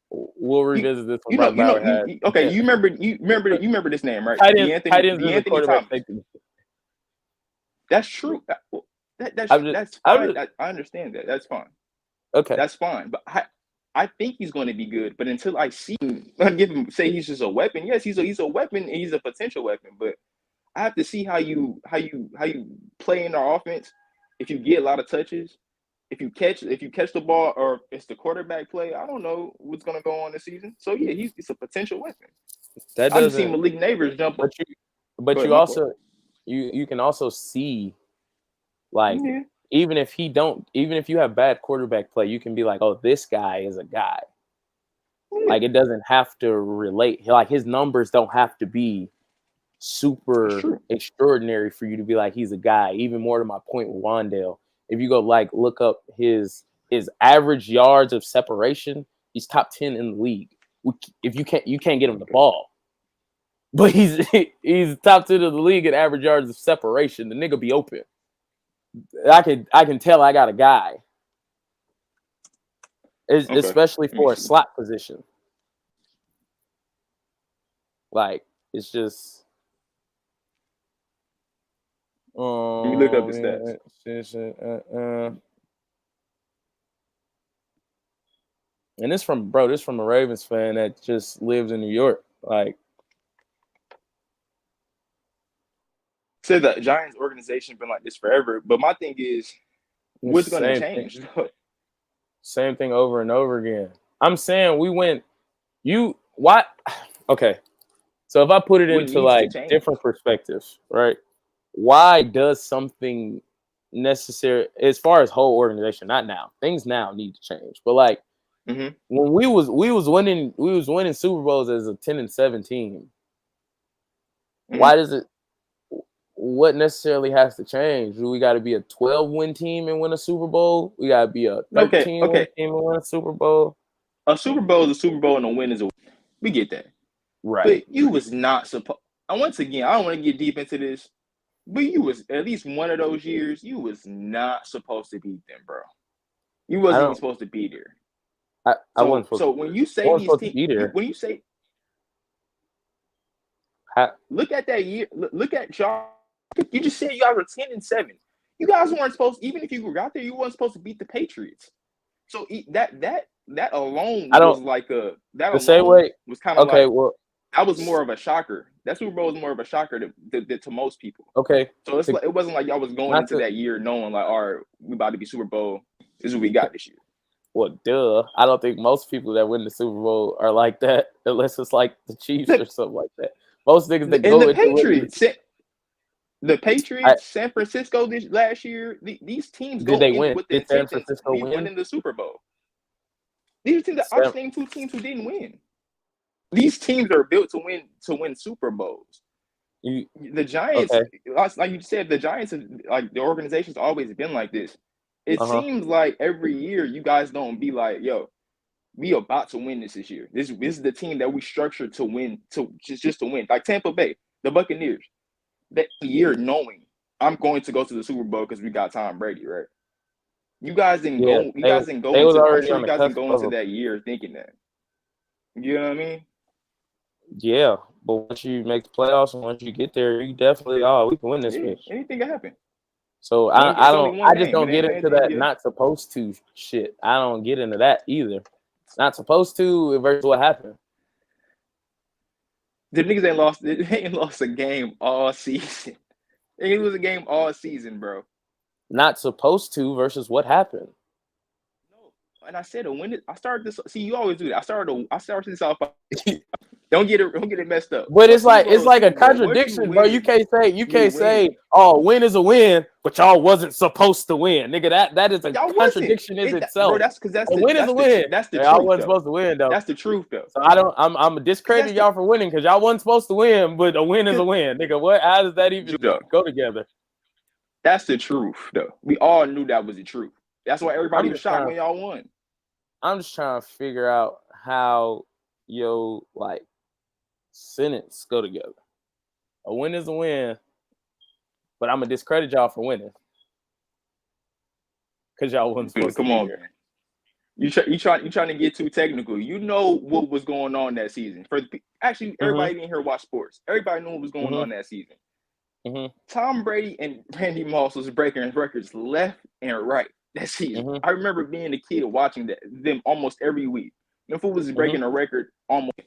We'll revisit this one. You remember this name, right? D'Anthony Thomas. That's true. That's fine. I understand that. That's fine. Okay. That's fine. But I think he's going to be good. But until I see him, say he's just a weapon. Yes, he's a weapon and he's a potential weapon. But I have to see how you play in our offense. If you get a lot of touches, if you catch the ball, or it's the quarterback play, I don't know what's gonna go on this season. So yeah, he's a potential weapon. I've just seen Malik Neighbors jump. But you also you can also see, like, even if you have bad quarterback play, you can be like, oh, this guy is a guy. Yeah. Like, it doesn't have to relate. Like, his numbers don't have to be super extraordinary for you to be like, he's a guy. Even more to my point with Wandale, if you go look up his average yards of separation, he's top 10 in the league. If you can't get him the ball, but he's top 10 of the league at average yards of separation. The nigga be open. I can tell I got a guy, especially for a slot position. Like, it's just. Let me look up the stats. And this from a Ravens fan that just lives in New York. Like, say the Giants organization been like this forever, but my thing is, what's going to change? Same thing over and over again. I'm saying we went. What? Okay. So if I put it into like different perspectives, right? Why does something necessary as far as whole organization? Not now. Things now need to change. But like when we was winning Super Bowls as a 10-7 team. Why does it? What necessarily has to change? Do we got to be a 12-win team and win a Super Bowl? We got to be a 13-win team and win a Super Bowl. A Super Bowl is a Super Bowl and a win is a win. We get that, right? But you was not supposed. Once again, I don't want to get deep into this. But you was at least one of those years, you was not supposed to beat them, bro. You wasn't even supposed to be there. I wasn't supposed so when you say these teams, when you say, look at that year, look at y'all. You just said you guys were 10-7. You guys weren't supposed. Even if you got there, you weren't supposed to beat the Patriots. So that alone was like a that the same way was kind of okay. Like, well, that was more of a shocker. That Super Bowl was more of a shocker to most people. Okay. So it wasn't like y'all was going into that year knowing like, all right, we about to be Super Bowl. This is what we got this year. Well, duh. I don't think most people that win the Super Bowl are like that, unless it's like the Chiefs or something like that. Most niggas that And go the into Patriots, I, San Francisco last year, these teams did go they in win? with the Did San intentions Francisco we win? winning the Super Bowl. These teams, I San, just named 2 teams who didn't win. These teams are built to win Super Bowls. The Giants, okay. like you said, the Giants, like the organization's always been like this. It seems like every year you guys don't be like, yo, we about to win this year. This is the team that we structured to win, to just to win. Like Tampa Bay, the Buccaneers, that year knowing I'm going to go to the Super Bowl because we got Tom Brady, right? You guys didn't Yeah, go. You guys didn't go they was into. I'm already sure on you the guys didn't cusp go of into that year thinking that. You know what I mean? yeah, but once you make the playoffs and once you get there, you definitely we can win this Yeah, bitch. anything can happen. So It's only one I just game. don't It get ain't into anything. that Yeah. not supposed to shit. I don't get into that either. Not supposed to versus what happened. The niggas ain't lost. They ain't lost a game all season. They ain't lose a game all season, bro. Not supposed to versus what happened. No, and I said when I started this. See, you always do that. I started this off. Don't get it messed up. But it's like a Bowl, contradiction, bro. You can't win. say, oh, win is a win, but y'all wasn't supposed to win, nigga. That is a Y'all contradiction in itself. bro. That's because A win is a win. that's the Y'all truth. wasn't Though. supposed to win though. That's the truth though. So I'm discrediting y'all for winning because y'all wasn't supposed to win, but a win is a win, nigga. What? How does that even go together? That's the truth though. We all knew that was the truth. That's why everybody was shocked when y'all won. I'm just trying to figure out how sentence go together. A win is a win, but I'm gonna discredit y'all for winning because y'all wasn't supposed to be here. You trying to get too technical. You know what was going on that season. Everybody didn't hear watch sports. Everybody knew what was going on that season. Tom Brady and Randy Moss was breaking records left and right that season. I remember being a kid watching them almost every week. Them fool was breaking a record almost.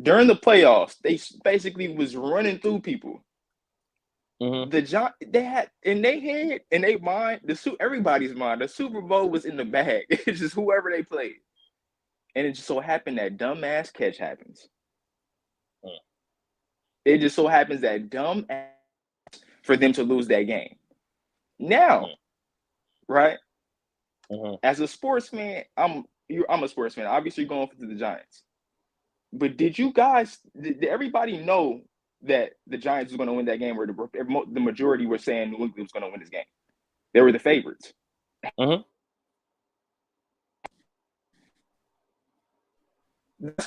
During the playoffs, they basically was running through people. They had in their head, in their mind, everybody's mind, the Super Bowl was in the bag. It's just whoever they played. And it just so happened that dumbass catch happens. It just so happens that dumb ass for them to lose that game. Now, right? As a sportsman, I'm a sportsman. Obviously, going for the Giants. But did everybody know that the Giants was going to win that game, or the majority were saying New England was going to win this game? They were the favorites. That's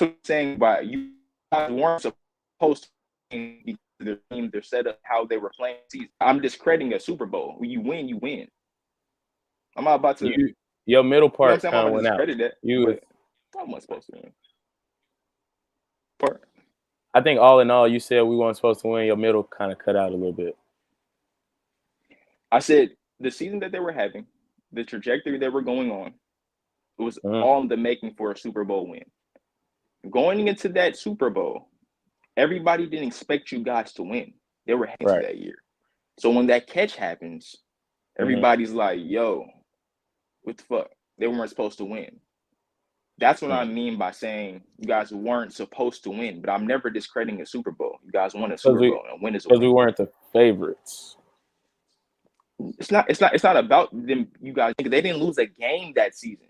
what I'm saying. About you guys weren't supposed to win because their team, their setup, how they were playing season. I'm discrediting a Super Bowl. When you win, you win. I'm not about to. Your middle part kind of went out. That, I wasn't supposed to win. Part. I think all in all, you said we weren't supposed to win. Your middle kind of cut out a little bit. I said the season that they were having, the trajectory they were going on, it was all in the making for a Super Bowl win. Going into that Super Bowl, everybody didn't expect you guys to win. They were happy that year. So when that catch happens, everybody's like, yo, what the fuck? They weren't supposed to win. That's what I mean by saying you guys weren't supposed to win, but I'm never discrediting a Super Bowl. You guys won a Super Bowl, and win is a win. Because we weren't the favorites. It's not about them. You guys, they didn't lose a game that season.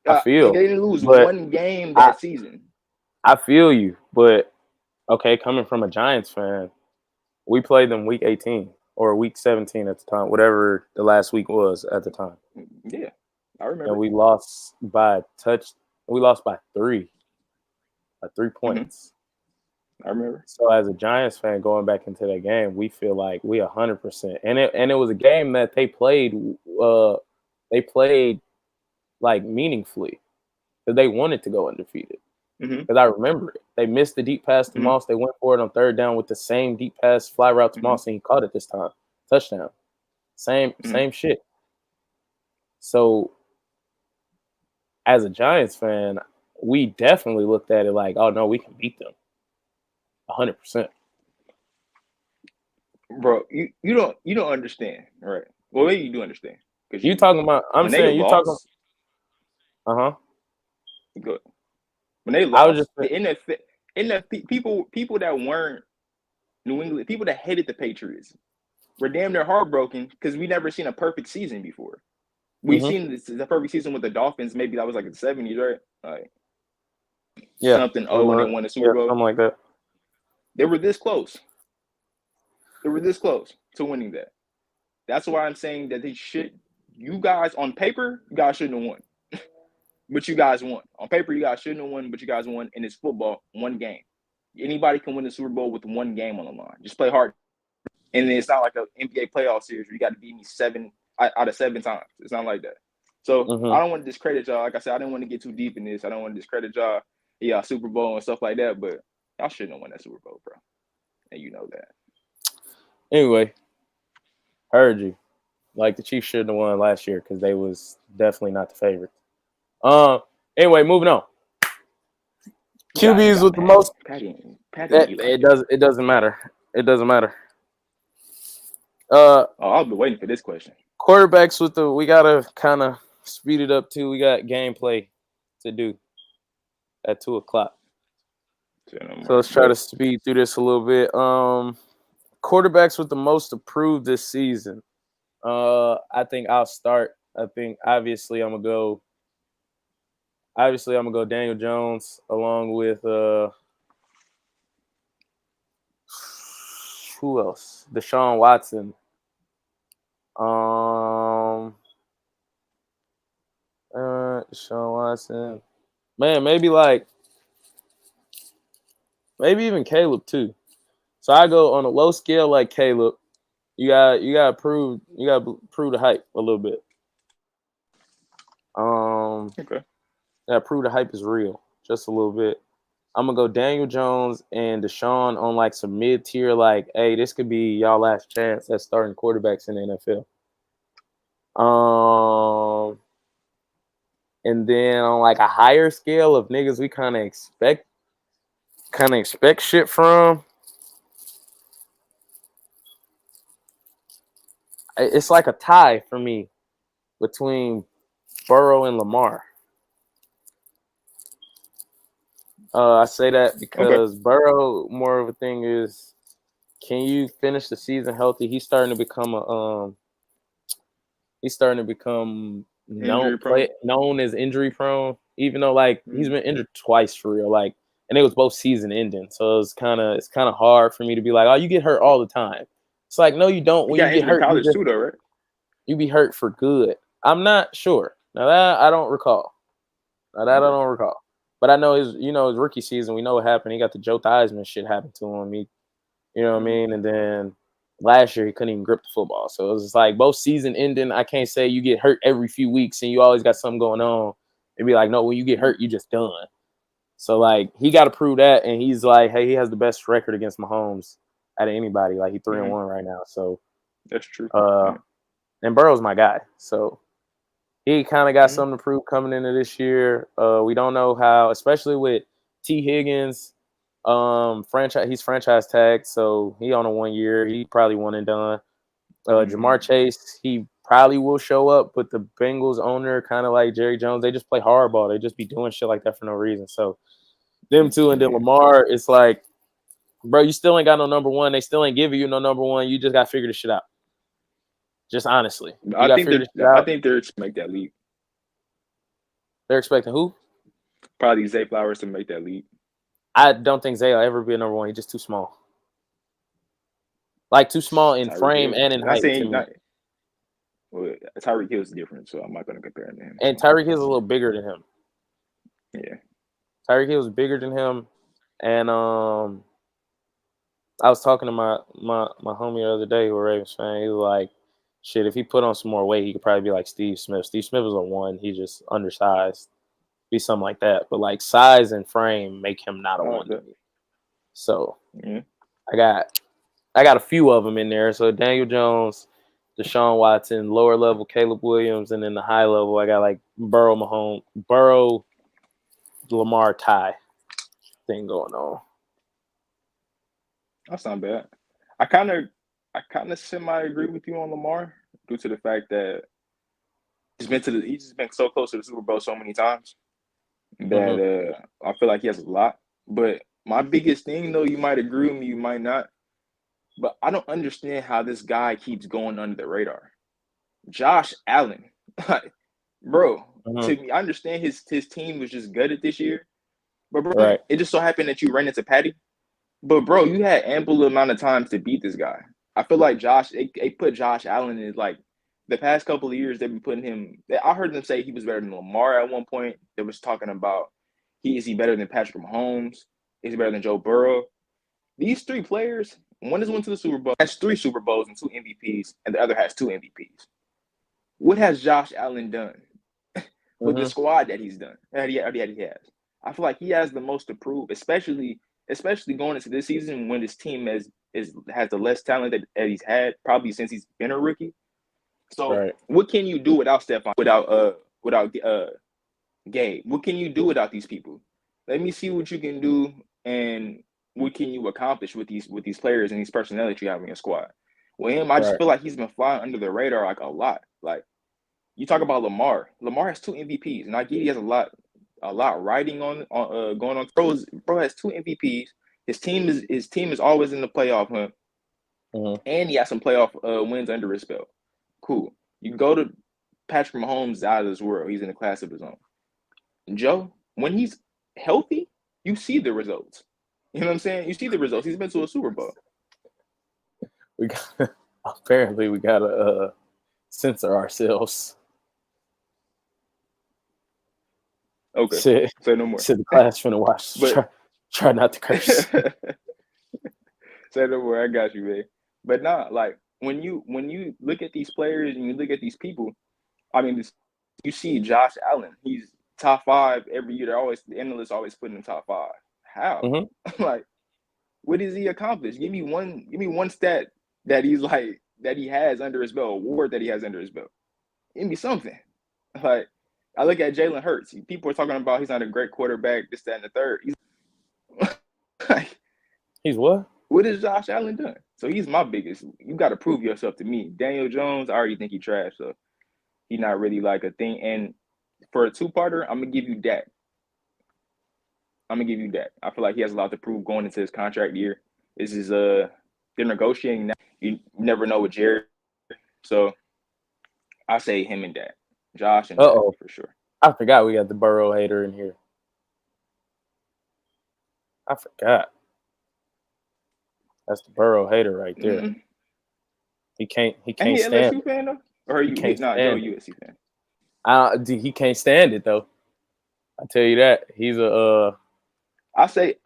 I feel they didn't lose one game that season. I feel you, but okay, coming from a Giants fan, we played them week 18 or week 17 at the time, whatever the last week was at the time. Yeah. I remember. And we lost by 3 points. I remember. So as a Giants fan going back into that game, we feel like we 100%. And it was a game that they played like meaningfully because they wanted to go undefeated. Because I remember it. They missed the deep pass to Moss. They went for it on third down with the same deep pass fly route to Moss, and he caught it this time. Touchdown. Same shit. So as a Giants fan, we definitely looked at it like, oh, no, we can beat them 100%. Bro, you don't understand, right? Well, maybe you do understand. You talking about, I'm saying you talking. Good. When they lost, the in the people that weren't New England, people that hated the Patriots were damn near heartbroken because we never seen a perfect season before. We've seen the perfect season with the Dolphins. Maybe that was like in the 70s, right? Like something. Oh, when they won the Super Bowl, something like that. They were this close. They were this close to winning that. That's why I'm saying that they should. You guys on paper, you guys shouldn't have won, but you guys won. On paper, you guys shouldn't have won, but you guys won. And it's football, one game. Anybody can win the Super Bowl with one game on the line. Just play hard. And then it's not like an NBA playoff series where you got to beat me 7 out of 7 times. It's not like that. So I don't want to discredit y'all. Like I said, I didn't want to get too deep in this. I don't want to discredit y'all, Super Bowl and stuff like that. But y'all shouldn't have won that Super Bowl, bro. And you know that. Anyway, heard you. Like the Chiefs shouldn't have won last year because they was definitely not the favorite. Anyway, moving on. QBs with the most. Patty, it doesn't matter. It doesn't matter. I'll be waiting for this question. Quarterbacks with the. We gotta kind of speed it up too. We got gameplay to do at 2:00. So let's try to speed through this a little bit. Quarterbacks with the most approved this season. I think I'll start. I think obviously I'm gonna go Daniel Jones along with who else? Deshaun Watson. Deshaun Watson. Man, maybe even Caleb too. So I go on a low scale like Caleb. You gotta prove the hype a little bit. Okay. Yeah, prove the hype is real, just a little bit. I'm gonna go Daniel Jones and Deshaun on like some mid tier, like, hey, this could be y'all last chance at starting quarterbacks in the NFL. And then on like a higher scale of niggas we kind of expect shit from. It's like a tie for me between Burrow and Lamar. I say that because Burrow, more of a thing is, can you finish the season healthy? He's starting to become known as injury prone, even though like he's been injured twice for real, like, and it was both season ending. So it's kind of hard for me to be like, oh, you get hurt all the time. It's like, no, you don't. When you get hurt, college too, though, right? You be hurt for good. I'm not sure. Now that I don't recall. I don't recall. But I know his rookie season, we know what happened. He got the Joe Theismann shit happen to him. You know what I mean? And then last year he couldn't even grip the football. So it was just like both season ending. I can't say you get hurt every few weeks and you always got something going on. It'd be like, no, when you get hurt, you just done. So like he got to prove that, and he's like, hey, he has the best record against Mahomes out of anybody. Like he's 3-1 right now. So that's true. And Burrow's my guy. So he kind of got something to prove coming into this year. We don't know how, especially with T. Higgins, he's franchise tagged, so he on a 1 year. He probably one and done. Jamar Chase, he probably will show up, but the Bengals owner, kind of like Jerry Jones, they just play hardball. They just be doing shit like that for no reason. So them two, and then Lamar, it's like, bro, you still ain't got no number one. They still ain't giving you no number one. You just got to figure this shit out. Just honestly. I think they're to make that leap. They're expecting who? Probably Zay Flowers to make that leap. I don't think Zay will ever be a number one. He's just too small. Like too small in frame and in height. Well, Tyreek Hill is different, so I'm not going to compare him to him. And Tyreek Hill is a little bigger than him. Yeah. Tyreek Hill is bigger than him. And I was talking to my homie the other day who was a Ravens fan. He was like, shit, if he put on some more weight, he could probably be like Steve Smith. Steve Smith is a 1. He's just undersized. Be something like that. But like size and frame make him not a 1 to me. So I got a few of them in there. So Daniel Jones, Deshaun Watson, lower level Caleb Williams, and then the high level I got like Burrow, Lamar tie thing going on. That's not bad. I kind of semi agree with you on Lamar due to the fact that he's just been so close to the Super Bowl so many times that I feel like he has a lot. But My biggest thing, though, you might agree with me, you might not, but I don't understand how this guy keeps going under the radar. Josh Allen, bro. To me, I understand his team was just gutted this year, but bro, Right. it just so happened that you ran into Patty. But bro, you had ample amount of times to beat this guy. I feel like they put Josh Allen in like the past couple of years. They've been putting him. I heard them say he was better than Lamar at one point. They was talking about is he better than Patrick Mahomes? Is he better than Joe Burrow? These three players, one has went to the Super Bowl, has 3 Super Bowls and 2 MVPs, and the other has 2 MVPs. What has Josh Allen done with the squad that he's done? That he has. I feel like he has the most to prove, especially going into this season when his team has the less talent that he's had probably since he's been a rookie. So what can you do without Stephon, without Gabe? What can you do without these people? Let me see what you can do and what can you accomplish with these players and these personnel that you have in your squad. With him, I just feel like he's been flying under the radar like a lot. Like you talk about Lamar. Lamar has 2 MVPs, and I get he has a lot riding on going on. Bro has 2 MVPs. His team is always in the playoff hunt, and he has some playoff wins under his belt. Cool. You go to Patrick Mahomes out of this world. He's in a class of his own. Joe, when he's healthy, you see the results. You know what I'm saying? You see the results. He's been to a Super Bowl. Apparently we gotta censor ourselves. Okay. Say no more. The class finna watch. Try not to curse. Say no more. I got you, man. But nah, like when you look at these players and you look at these people, I mean, you see Josh Allen. He's top 5 every year. The analysts always put him top 5. How? Like, what does he accomplish? Give me one stat that he's like that he has under his belt, award that he has under his belt. Give me something. Like, I look at Jalen Hurts. People are talking about he's not a great quarterback, this, that, and the third. He's what? What has Josh Allen done? So he's my biggest. You got to prove yourself to me. Daniel Jones, I already think he trash, so he's not really like a thing. And for a 2-parter, I'm gonna give you that. I feel like he has a lot to prove going into his contract year. This is they're negotiating now. You never know with Jared, so I say him and Dak. Josh and Dak for sure. I forgot we got the Burrow hater in here. I forgot. That's the Burrow hater right there. Mm-hmm. He can't stand LSU it. Fan though? Or are you not Joe USC fan? He can't stand it though. I tell you that. He's a I'll take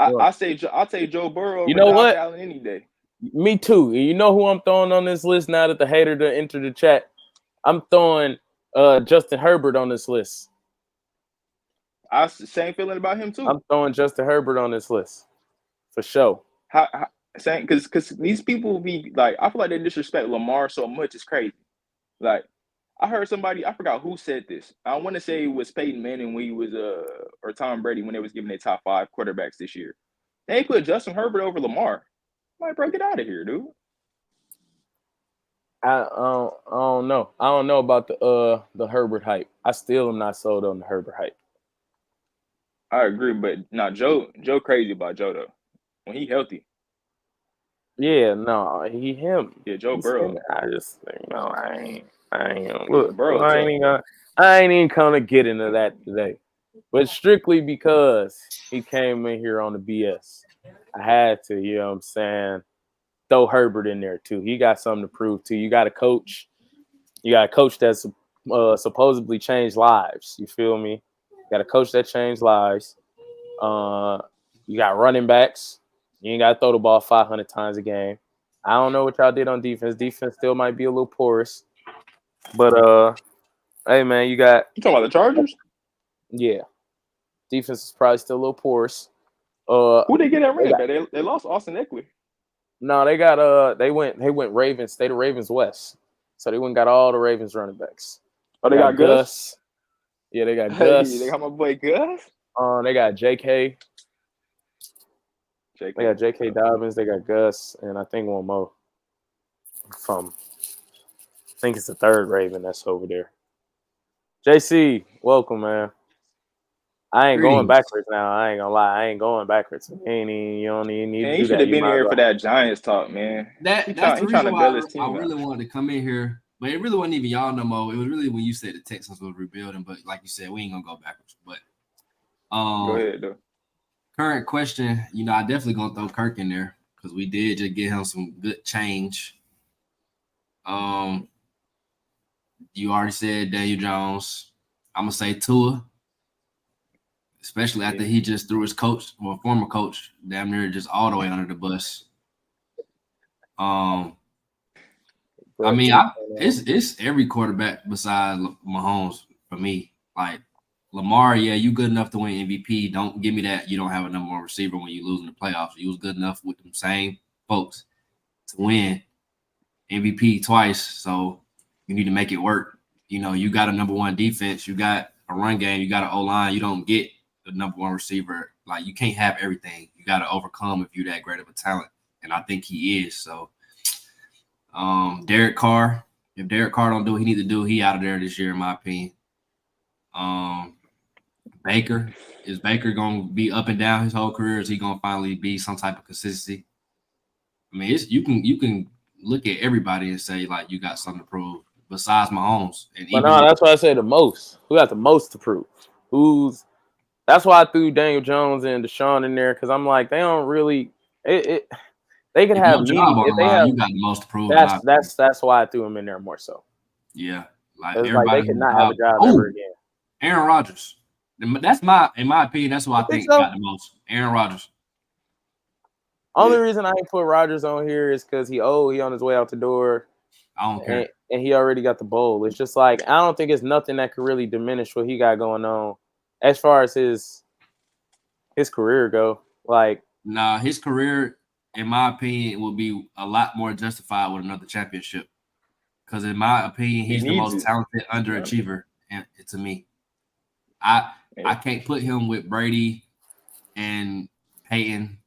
Joe Burrow over Josh Allen any day. Me too. You know who I'm throwing on this list now that the hater to enter the chat? I'm throwing Justin Herbert on this list. Same feeling about him too. I'm throwing Justin Herbert on this list for sure. Because these people be like, I feel like they disrespect Lamar so much. It's crazy. Like, I heard somebody, I forgot who said this. I want to say it was Peyton Manning when he was or Tom Brady when they was giving their top 5 quarterbacks this year. They put Justin Herbert over Lamar. I'm like, bro, get out of here, dude. I don't know. I don't know about the Herbert hype. I still am not sold on the Herbert hype. I agree, but Joe crazy about Joe though. When he healthy. Yeah, no, him. Yeah, Joe Burrow. I just think no, I ain't. Look, Burrow, I ain't even gonna get into that today. But strictly because he came in here on the BS. I had to, you know what I'm saying, throw Herbert in there too. He got something to prove too. You got a coach. You got a coach that's supposedly changed lives. You feel me? You got a coach that changed lives. You got running backs. You ain't got to throw the ball 500 times a game. I don't know what y'all did on defense. Defense still might be a little porous. But, hey, man, you talking about the Chargers? Yeah. Defense is probably still a little porous. Who they get at running back? They lost Austin Eckler. No, they got they went Ravens. They the Ravens West. So they went and got all the Ravens running backs. Oh, they got Gus? Yeah, they got Gus. They got my boy Gus? They got JK. They got J.K. Dobbins. They got Gus, and I think one more I think it's the third Raven that's over there. JC, welcome, man. I ain't going Greetings. backwards now. I ain't gonna lie. I ain't going backwards. You don't even need Man, to you do should that. have You been might as here well. for that Giants talk, man. That's He the trying reason to why bail his I team out. really wanted to come in here. But it really wasn't even y'all no more. It was really when you said the Texans were rebuilding. But like you said, we ain't gonna go backwards. But Go ahead, though. current question, I definitely gonna throw Kirk in there because we did just get him some good change. You already said Daniel Jones. I'm gonna say Tua, especially after he just threw his former coach, damn near just all the way under the bus. I mean, it's every quarterback besides Mahomes for me. Like Lamar, yeah, you good enough to win MVP. Don't give me that you don't have a number one receiver when you lose in the playoffs. You was good enough with them same folks to win MVP twice, so you need to make it work. You got a number one defense, you got a run game, you got an O-line. You don't get the number one receiver. Like, you can't have everything. You got to overcome if you're that great of a talent, and I think he is. So, Derek Carr, if Derek Carr don't do what he need to do, he out of there this year, in my opinion. Baker, is Baker going to be up and down his whole career? Is he going to finally be some type of consistency? I mean, you can look at everybody and say, like, you got something to prove besides Mahomes. But no, that's why I say the most. Who got the most to prove? That's why I threw Daniel Jones and Deshaun in there, because I'm like, they don't really. They could have you got the most to prove. That's why I threw him in there more so. Yeah, it's like they could not have a job ever again. Aaron Rodgers. In my opinion, that's who I think got the most. Aaron Rodgers. Only reason I ain't put Rodgers on here is because he on his way out the door. I don't care. And he already got the bowl. It's just like, I don't think it's nothing that could really diminish what he got going on as far as his career go. Like, nah, his career, in my opinion, will be a lot more justified with another championship. Because in my opinion, he's the most talented underachiever, and to me, I can't put him with Brady and Peyton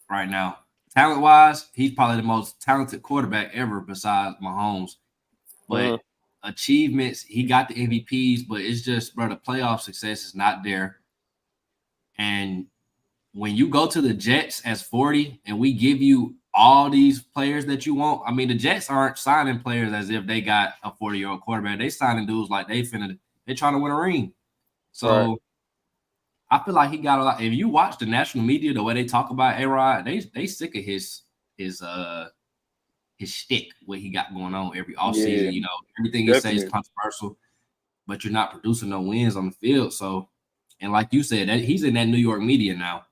right now. Talent-wise, he's probably the most talented quarterback ever besides Mahomes. But achievements, he got the MVPs, but it's just, bro, the playoff success is not there. And when you go to the Jets as 40 and we give you all these players that you want, I mean, the Jets aren't signing players as if they got a 40-year-old quarterback. They signing dudes like they're trying to win a ring. So I feel like he got a lot. If you watch the national media, the way they talk about A-Rod, they sick of his shtick, what he got going on every offseason. Everything he says is controversial, but you're not producing no wins on the field. So, and like you said, he's in that New York media now.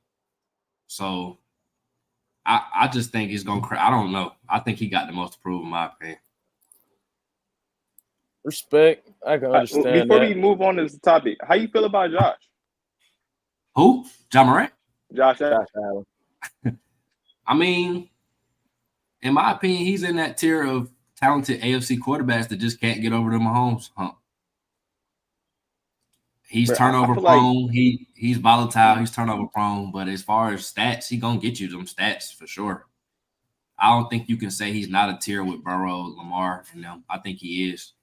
So I just think he's gonna. I don't know. I think he got the most to prove, in my opinion. Respect. I can understand. Before we move on to this topic, how you feel about Josh? Who? Jamar? Josh Allen. I mean, in my opinion, he's in that tier of talented AFC quarterbacks that just can't get over the Mahomes hump. He's turnover prone. He's volatile. He's turnover prone. But as far as stats, he gonna get you them stats for sure. I don't think you can say he's not a tier with Burrow, Lamar, and them. I think he is.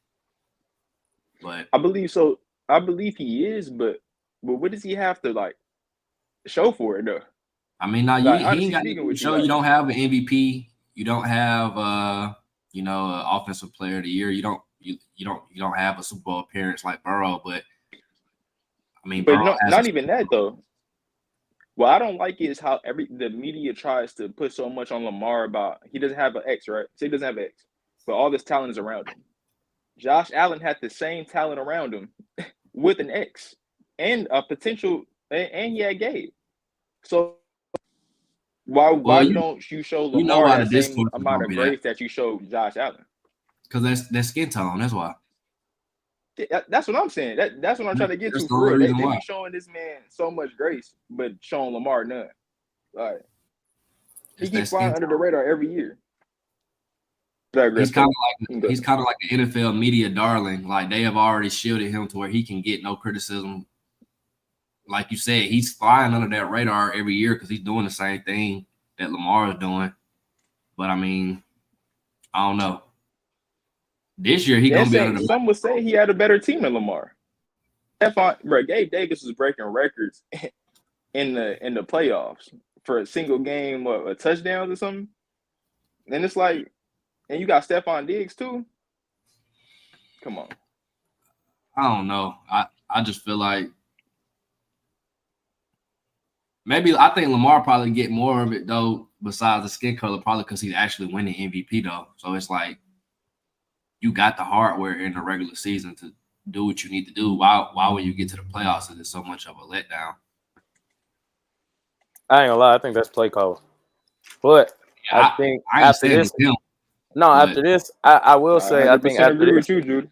But I believe so. I believe he is, but what does he have to show for it though? I mean, he ain't got to show. You don't have an MVP. You don't have an offensive player of the year. You don't have a Super Bowl appearance like Burrow. But I mean, not even that though. What I don't like is how the media tries to put so much on Lamar about he doesn't have an X, right? So he doesn't have an X, but all this talent is around him. Josh Allen had the same talent around him with an X and a potential, and he had Gabe. So why don't you show Lamar the same amount of grace that you show Josh Allen? Because that's skin tone. That's why. That's what I'm saying. That's what I'm trying to get to. For real. They be showing this man so much grace, but showing Lamar none. Like, he keeps flying under the radar every year. He's kind of like an NFL media darling. Like, they have already shielded him to where he can get no criticism. Like you said, he's flying under that radar every year because he's doing the same thing that Lamar is doing. But I mean, I don't know. This year, he's gonna be under the. Some would say he had a better team than Lamar. Bro, Gabe Davis was breaking records in the playoffs for a single game or a touchdowns or something. And it's like, and you got Stephon Diggs too. Come on. I don't know. I just feel like maybe I think Lamar probably get more of it though, besides the skin color, probably because he's actually winning MVP though. So it's like you got the hardware in the regular season to do what you need to do. Why when you get to the playoffs is it so much of a letdown? I ain't gonna lie, I think that's play call. But I think after this, after this, I will say I think after this, you, Jude.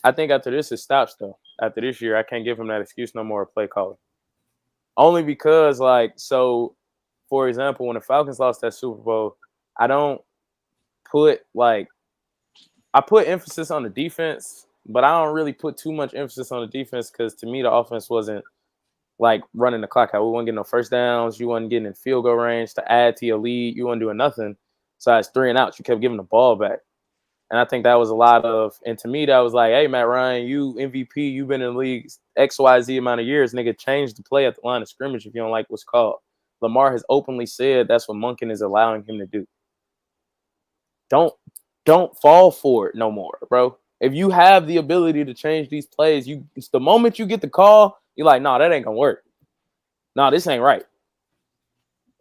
I think after this it stops though. After this year, I can't give him that excuse no more of play calling. Only because, like, so for example, when the Falcons lost that Super Bowl, I put emphasis on the defense, but I don't really put too much emphasis on the defense because to me the offense wasn't like running the clock out. We weren't getting no first downs. You wasn't getting in field goal range to add to your lead. You weren't doing nothing. So it's 3 and outs. You kept giving the ball back. And I think that was a lot of, and to me, that was like, hey, Matt Ryan, you MVP, you've been in the league XYZ amount of years. Nigga, change the play at the line of scrimmage if you don't like what's called. Lamar has openly said that's what Monken is allowing him to do. Don't fall for it no more, bro. If you have the ability to change these plays, it's the moment you get the call, you're like, nah, that ain't gonna work. Nah, this ain't right.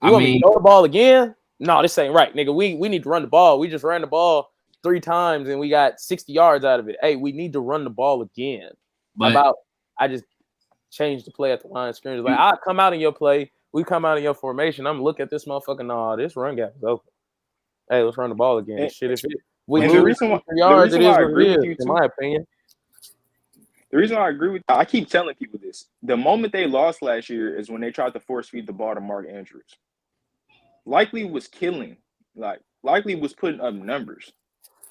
You want me to throw the ball again? No, this ain't right, nigga. We need to run the ball. We just ran the ball 3 times and we got 60 yards out of it. Hey, we need to run the ball again. I just changed the play at the line of scrimmage. Like, I come out in your play. We come out in your formation. I'm looking at this motherfucker. No, this run gap is open. Hey, let's run the ball again. Shit, if we lose 3 yards, it is what it is, in my opinion. The reason why I agree with you, I keep telling people this. The moment they lost last year is when they tried to force feed the ball to Mark Andrews. Likely was killing. Likely was putting up numbers.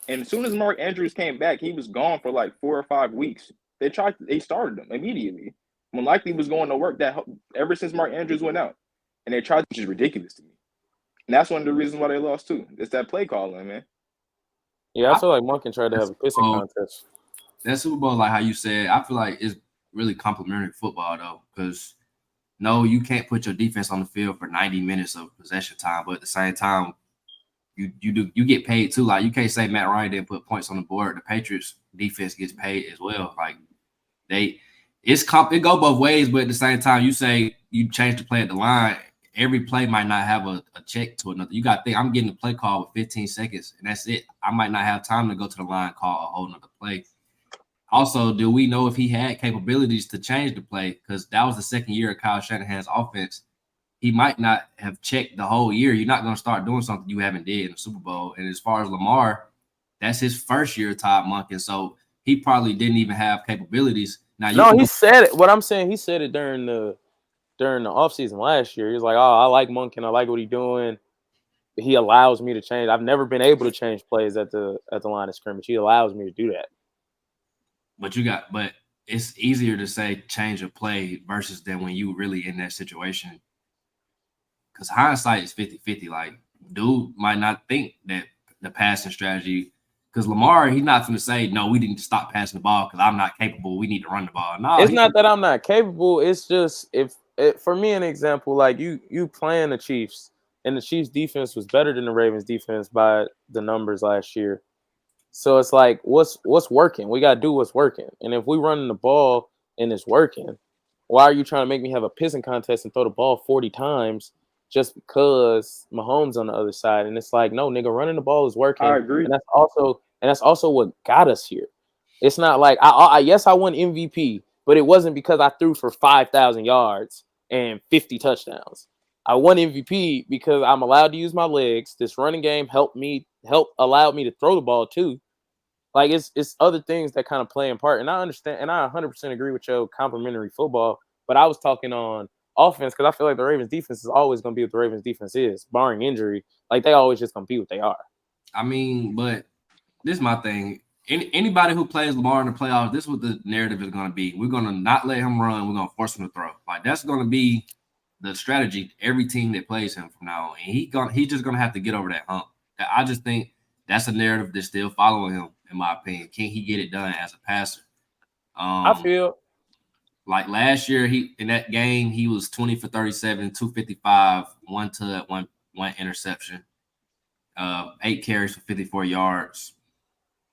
And as soon as Mark Andrews came back, he was gone for like 4 or 5 weeks. They started him immediately. When Likely was going to work that ever since Mark Andrews went out. And they tried, which is ridiculous to me. And that's one of the reasons why they lost too. It's that play calling, man. Yeah, I feel like Monken tried to have a pissing contest. That Super Bowl, like how you said, I feel like it's really complimentary football though, because no, you can't put your defense on the field for 90 minutes of possession time, but at the same time, you get paid too. Like you can't say Matt Ryan didn't put points on the board. The Patriots defense gets paid as well. Like it go both ways, but at the same time, you say you change the play at the line. Every play might not have a check to another. You got to think, I'm getting a play call with 15 seconds, and that's it. I might not have time to go to the line, call a whole nother play. Also, do we know if he had capabilities to change the play? Because that was the second year of Kyle Shanahan's offense. He might not have checked the whole year. You're not going to start doing something you haven't did in the Super Bowl. And as far as Lamar, that's his first year Todd Monken, so he probably didn't even have capabilities. Now, he said it. What I'm saying, he said it during the offseason last year. He was like, oh, I like Monken. I like what he's doing. He allows me to change. I've never been able to change plays at the line of scrimmage. He allows me to do that. But it's easier to say change a play versus than when you really in that situation. Because hindsight is 50-50. Like, dude might not think that the passing strategy, because Lamar, he's not going to say, no, we need to stop passing the ball because I'm not capable. We need to run the ball. No, it's not that I'm not capable. It's just for me, an example, like you playing the Chiefs, and the Chiefs defense was better than the Ravens defense by the numbers last year. So it's like, what's working? We got to do what's working. And if we running the ball and it's working, why are you trying to make me have a pissing contest and throw the ball 40 times just because Mahomes on the other side? And it's like, no, nigga, running the ball is working. I agree. And that's also what got us here. It's not like yes, I won MVP, but it wasn't because I threw for 5,000 yards and 50 touchdowns. I won MVP because I'm allowed to use my legs. This running game allowed me to throw the ball too. Like it's other things that kind of play in part. And I understand, and I 100% agree with your complimentary football. But I was talking on offense because I feel like the Ravens defense is always going to be what the Ravens defense is, barring injury. Like they always just going to be what they are. I mean, but this is my thing. Anybody who plays Lamar in the playoffs, this is what the narrative is going to be. We're going to not let him run. We're going to force him to throw. Like that's going to be the strategy every team that plays him from now on. And he's just going to have to get over that hump. I just think that's a narrative that's still following him, in my opinion. Can he get it done as a passer? I feel Like last year, in that game, he was 20 for 37, 255, one interception, 8 carries for 54 yards.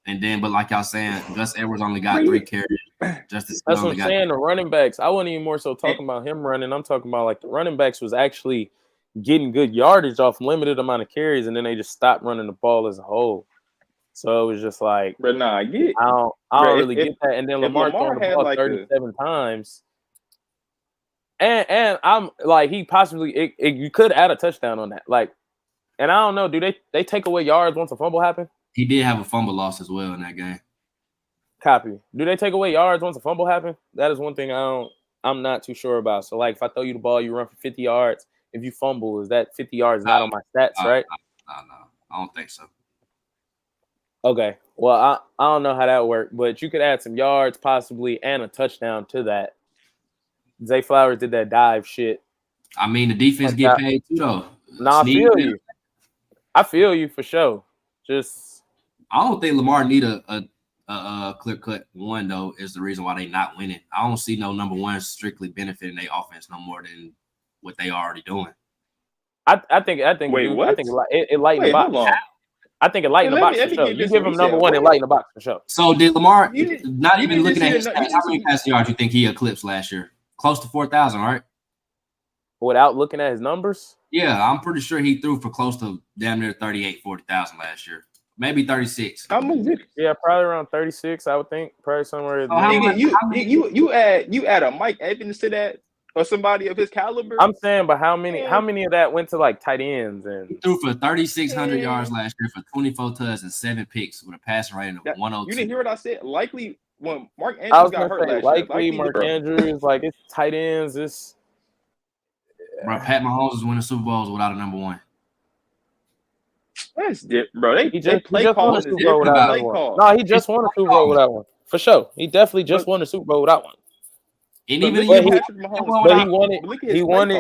And then, but like y'all saying, Gus Edwards only got 3 carries. That's what I'm saying. The running backs, I wasn't even more so talking about him running. I'm talking about like the running backs was actually getting good yardage off limited amount of carries, and then they just stopped running the ball as a whole. So it was just like, but nah, I don't really get that. And then Lamar throwing the ball like 37 times. And I'm like, he possibly you could add a touchdown on that. Like, and I don't know, do they take away yards once a fumble happens? He did have a fumble loss as well in that game. Copy. Do they take away yards once a fumble happens? That is one thing I'm not too sure about. So like if I throw you the ball, you run for 50 yards. If you fumble, is that 50 yards not on my stats, right? No, I don't think so. Okay. Well, I don't know how that worked, but you could add some yards possibly and a touchdown to that. Zay Flowers did that dive shit. I mean, the defense get paid too, though. No, I feel you for sure. I don't think Lamar need a clear-cut one, though, is the reason why they not winning. I don't see no number one strictly benefiting their offense no more than what they already doing. I think Wait, what? I think it lightened the box. I think it lightened the box for sure. You give him number one, it lightened the box for sure. So did Lamar, not even looking at his stats, how many passing yards you think he eclipsed last year? Close to 4,000, right? Without looking at his numbers? Yeah, I'm pretty sure he threw for close to damn near 40,000 last year. Maybe 36. How much did it? Yeah, probably around 36, I would think. Probably somewhere. You add a Mike Evans to that or somebody of his caliber? I'm saying, but how many of that went to like tight ends? And he threw for 3,600 yards last year for 24 touchdowns and 7 picks with a passing rating of 102. You didn't hear what I said? Likely when Mark Andrews got hurt last year. Likely Mark Andrews, like it's tight ends. Bro, Pat Mahomes is winning Super Bowls without a number one. That's different, bro. They play calling is different. No, he just won a Super Bowl without one. For sure. He definitely just won a Super Bowl without one. And even he won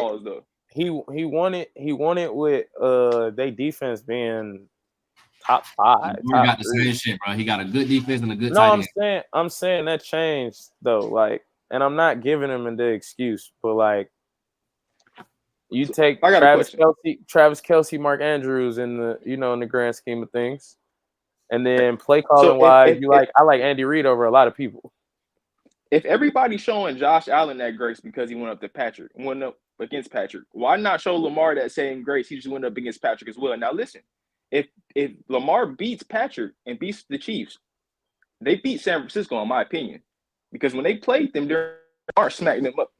it. He won it with their defense being top 5. We got the same shit, bro. He got a good defense and a good tight end. I'm saying that changed though. Like, and I'm not giving him the excuse, but like you take Travis Kelce, Mark Andrews in the grand scheme of things. And then play calling wise, I like Andy Reid over a lot of people. If everybody's showing Josh Allen that grace because he went up against Patrick, why not show Lamar that same grace? He just went up against Patrick as well. Now listen, if Lamar beats Patrick and beats the Chiefs, they beat San Francisco, in my opinion, because when they played them, Lamar smacked them up.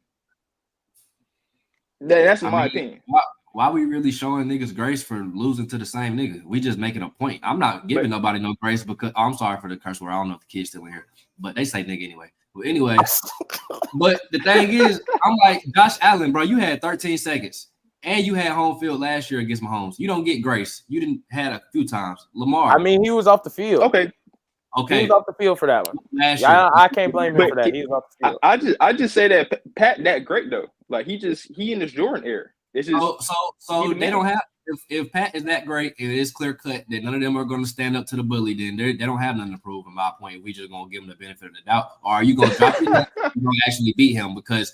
That's my opinion. Why are we really showing niggas grace for losing to the same nigga? We just making a point. I'm not giving nobody no grace because I'm sorry for the curse word. I don't know if the kids still in here, but they say nigga anyway. But anyway, but the thing is, I'm like, Josh Allen, bro, you had 13 seconds and you had home field last year against Mahomes. You don't get grace. You didn't had a few times. Lamar. I mean, he was off the field. Okay. He was off the field for that one. I can't blame him for that. He was off the field. I just say that Pat that great though. Like he in this Jordan era. It's just so they don't have if Pat is that great and it is clear cut that none of them are going to stand up to the bully, then they don't have nothing to prove. In my point, we just gonna give them the benefit of the doubt. Or are you gonna drop it? You're gonna actually beat him because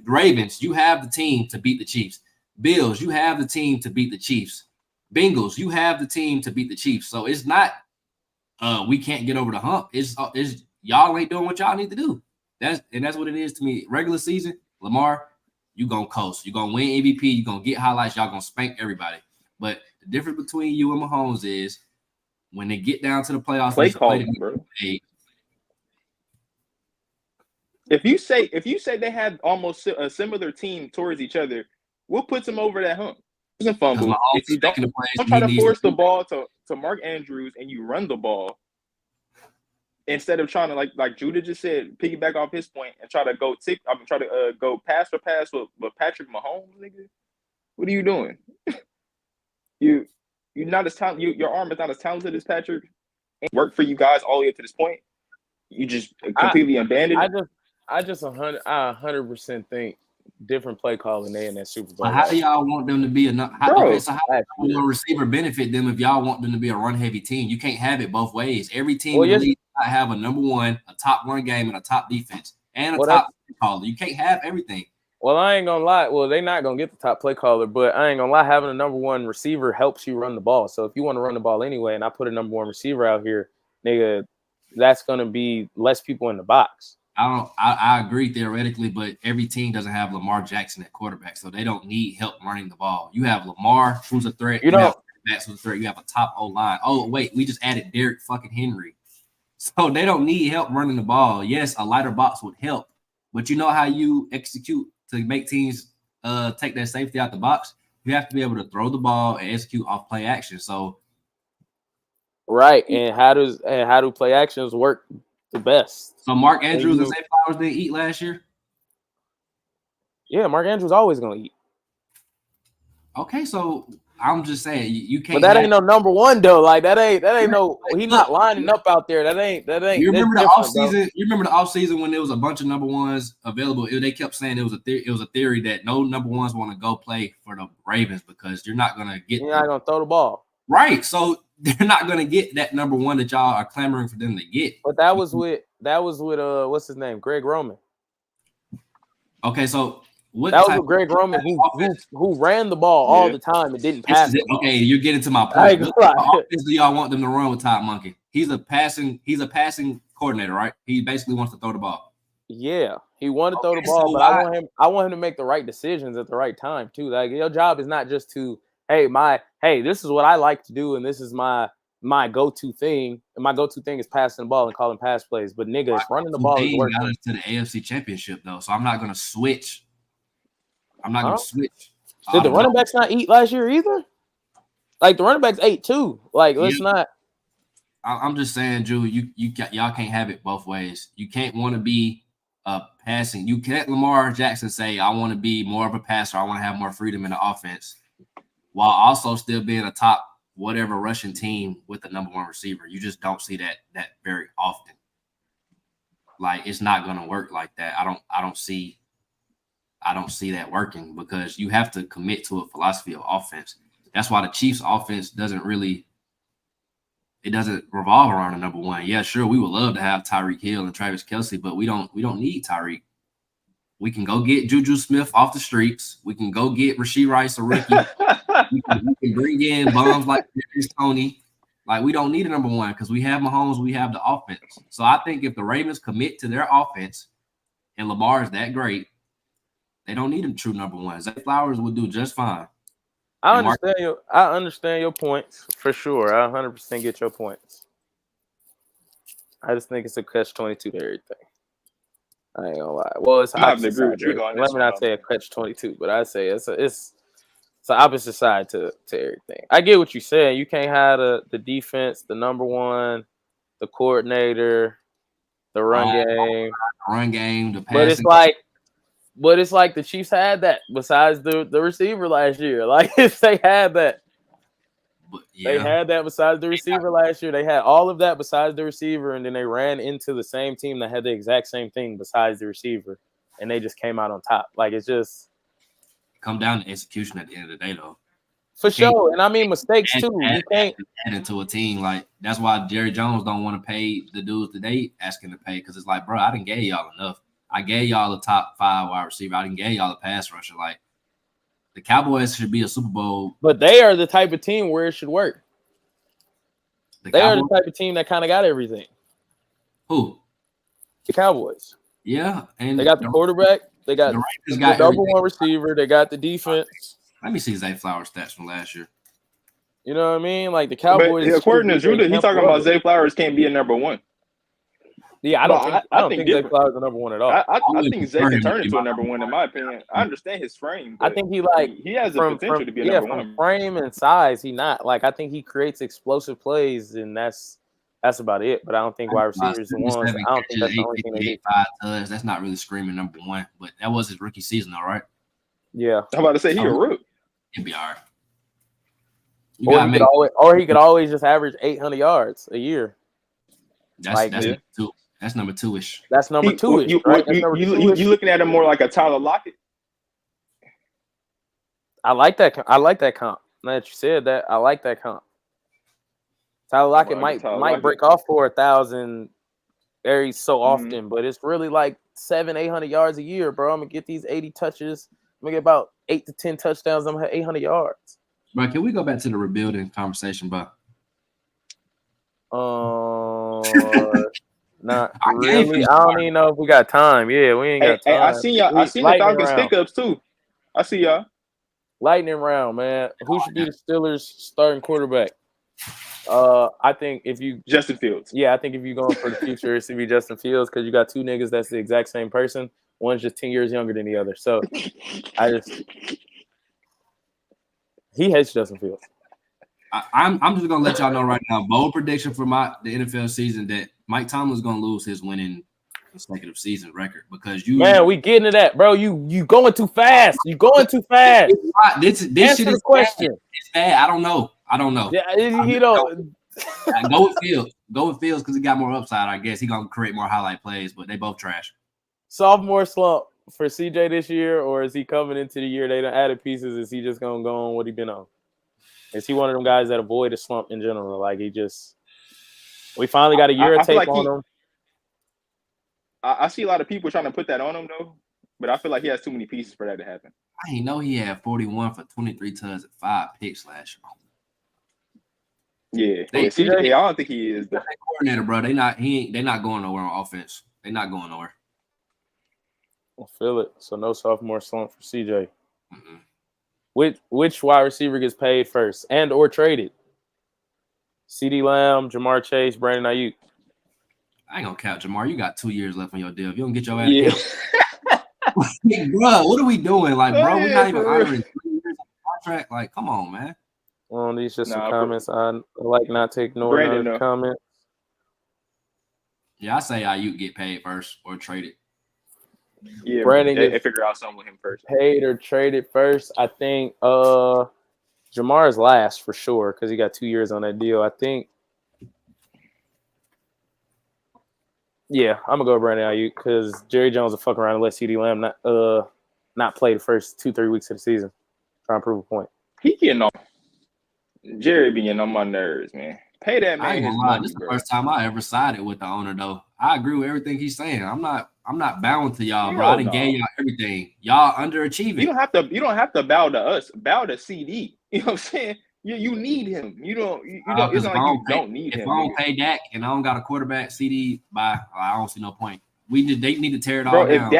Ravens, you have the team to beat the Chiefs. Bills, you have the team to beat the Chiefs. Bengals, you have the team to beat the Chiefs. So it's not we can't get over the hump. It's y'all ain't doing what y'all need to do. That's what it is to me. Regular season, Lamar, you gonna coast. You're gonna win MVP. You're gonna get highlights. Y'all gonna spank everybody. But the difference between you and Mahomes is when they get down to the playoffs, play calling, bro. If you say they have almost a similar team towards each other, what puts them over that hump? Fumble. If you don't try to force the ball to Mark Andrews and you run the ball instead of trying to like Judah just said, piggyback off his point and try to go go pass for pass with Patrick Mahomes, nigga. What are you doing? You're not as talented. Your arm is not as talented as Patrick. It worked for you guys all the way up to this point. You just completely abandoned it. I 100% think different play calling they in that Super Bowl. But how do y'all want them to be how will a receiver benefit them if y'all want them to be a run heavy team? You can't have it both ways. Every team in the league have a number one, a top run game, and a top defense, and a top caller. You can't have everything. Well, I ain't gonna lie. Well, they're not gonna get the top play caller, but I ain't gonna lie. Having a number one receiver helps you run the ball. So if you want to run the ball anyway, and I put a number one receiver out here, nigga, that's gonna be less people in the box. I agree theoretically, but every team doesn't have Lamar Jackson at quarterback, so they don't need help running the ball. You have Lamar, who's a threat. You have Max, who's a threat. You have a top O line. Oh wait, we just added Derrick fucking Henry, so they don't need help running the ball. Yes, a lighter box would help, but you know how you execute to make teams take that safety out the box? You have to be able to throw the ball and execute off play action. So, right, and how do play actions work the best? So Mark Andrews and Zay Flowers didn't eat last year? Yeah, Mark Andrews always gonna eat. Okay, so I'm just saying you can't. But that ain't no number one though. Like that ain't no. He's not lining up out there. That ain't. You remember the offseason? You remember the offseason when there was a bunch of number ones available? They kept saying it was a theory that no number ones want to go play for the Ravens because you're not gonna get. You're not gonna throw the ball. Right. So they're not gonna get that number one that y'all are clamoring for them to get. But that was with what's his name? Greg Roman. Okay, so that was with Greg Roman who ran the ball all the time and didn't pass it. Okay, you're getting to my point. What offense do y'all want them to run with Todd Monkey? He's a passing coordinator, right? He basically wants to throw the ball. Yeah, he wanted to throw the ball, but I want him to make the right decisions at the right time too. Like your job is not just to this is what I like to do and this is my go-to thing. And my go-to thing is passing the ball and calling pass plays. But nigga, it's running the ball is working. Got us to the AFC Championship though, so I'm not gonna switch. Did the running backs not eat last year either? Like the running backs ate too. Like let's not. I'm just saying, Drew. Y'all can't have it both ways. You can't want to be passing. You can't Lamar Jackson say I want to be more of a passer. I want to have more freedom in the offense, while also still being a top whatever Russian team with the number one receiver. You just don't see that very often. Like it's not gonna work like that. I don't see that working because you have to commit to a philosophy of offense. That's why the Chiefs' offense doesn't revolve around a number one. Yeah, sure, we would love to have Tyreek Hill and Travis Kelce, but we don't need Tyreek. We can go get Juju Smith off the streets. We can go get Rashee Rice, a rookie. we can bring in bums like Tony. Like we don't need a number one because we have Mahomes. We have the offense. So I think if the Ravens commit to their offense and Lamar is that great, they don't need a true number one. Zay Flowers will do just fine. I understand your points for sure. I 100% get your points. I just think it's a catch-22 to everything. I ain't gonna lie. Well, it's opposite side. Let me not say a catch-22, but I say it's the opposite side to everything. I get what you're saying. You can't have the defense, the number one, the coordinator, the run game, the passing. But it's like the Chiefs had that besides the receiver last year. Like if they had that. They had that besides the receiver last year. They had all of that besides the receiver, and then they ran into the same team that had the exact same thing besides the receiver, and they just came out on top. Like it's just come down to execution at the end of the day, though. For sure, and I mean mistakes too. You can't add into a team like that's why Jerry Jones don't want to pay the dudes that they asking to pay because it's like, bro, I didn't gave y'all enough. I gave y'all the top 5 wide receiver. I didn't give y'all the pass rusher. Like the Cowboys should be a Super Bowl, but they are the type of team where it should work. They are the type of team that kind of got everything. Who? The Cowboys. Yeah, and they got the quarterback. They got the number one receiver. They got the defense. Let me see Zay Flowers stats from last year. You know what I mean? Like the Cowboys. But according to Shoota, he's talking about Zay Flowers can't be a number one. Yeah, I don't think Zay Flowers is the number one at all. I think Zay can turn into a number one in my opinion. I understand his frame. I think he has the potential to be a number one. From frame and size, he not like I think he creates explosive plays, and that's about it. But I don't think wide receivers the ones. I don't think that's the only thing they need. That's not really screaming number one, but that was his rookie season, all right. Yeah, I'm about to say he a rook. He'd be all right. Or he could always just average 800 yards a year. That's number two. That's number 2-ish. That's number 2-ish, right? You looking at him more like a Tyler Lockett? I like that comp. Now that you said that, I like that comp. Tyler Lockett might break off for 1,000 very so often, but it's really like 700-800 yards a year, bro. I'm gonna get these 80 touches. I'm gonna get about 8 to 10 touchdowns. I'm gonna have 800 yards. Bro, can we go back to the rebuilding conversation, bro? Not really. I don't even know if we got time. Yeah, we ain't got time. Hey, I seen y'all. I seen the Falcons stick-ups too. I see y'all. Lightning round, man. Who should be the Steelers' starting quarterback? I think if you Justin Fields. Yeah, I think if you're going for the future, it should be Justin Fields because you got two niggas that's the exact same person. One's just 10 years younger than the other. So he hates Justin Fields. I'm just gonna let y'all know right now. Bold prediction for the NFL season that Mike Tomlin's gonna lose his winning consecutive season record because we getting to that, bro. You going too fast. You going too fast. This shit is question. Bad. It's bad. I don't know. Yeah, you don't go with Fields. Go with Fields because he got more upside. I guess he gonna create more highlight plays, but they both trash. Sophomore slump for CJ this year, or is he coming into the year they done added pieces? Is he just gonna go on what he been on? Is he one of them guys that avoid a slump in general? Like we finally got a year of tape on him. I see a lot of people trying to put that on him though, but I feel like he has too many pieces for that to happen. I didn't know he had 41 for 23 touchdowns and 5 picks last year. Yeah, CJ, I don't think he is the coordinator, bro. They not going nowhere on offense. They're not going nowhere. I feel it. So no sophomore slump for CJ. Mm-hmm. Which wide receiver gets paid first and or traded? CeeDee Lamb, Jamar Chase, Brandon Aiyuk. I ain't gonna count Jamar. You got 2 years left on your deal. If you don't get your ass, bro, what are we doing? Like, bro, we're not even honoring 3 years of contract. Like, come on, man. Well, these just some comments. I like not to ignore another comment. Yeah, I say Aiyuk get paid first or traded. Yeah, Brandon they figure out something with him first. Paid or traded first. I think Jamar's last for sure because he got 2 years on that deal. I think. Yeah, I'm gonna go with Brandon Aiyuk because Jerry Jones will fuck around and let CeeDee Lamb not play the first 2-3 weeks of the season. Try and prove a point. He getting on Jerry being on my nerves, man. Pay that man. I ain't gonna lie. This is the first time I ever sided with the owner, though. I agree with everything he's saying. I'm not bound to y'all, bro. I done gave y'all everything. Y'all underachieving. You don't have to bow to us. Bow to CeeDee. You know what I'm saying? You need him. You don't. It's not like you don't need him. If I don't pay Dak and I don't got a quarterback, CeeDee, I don't see no point. They need to tear it all down.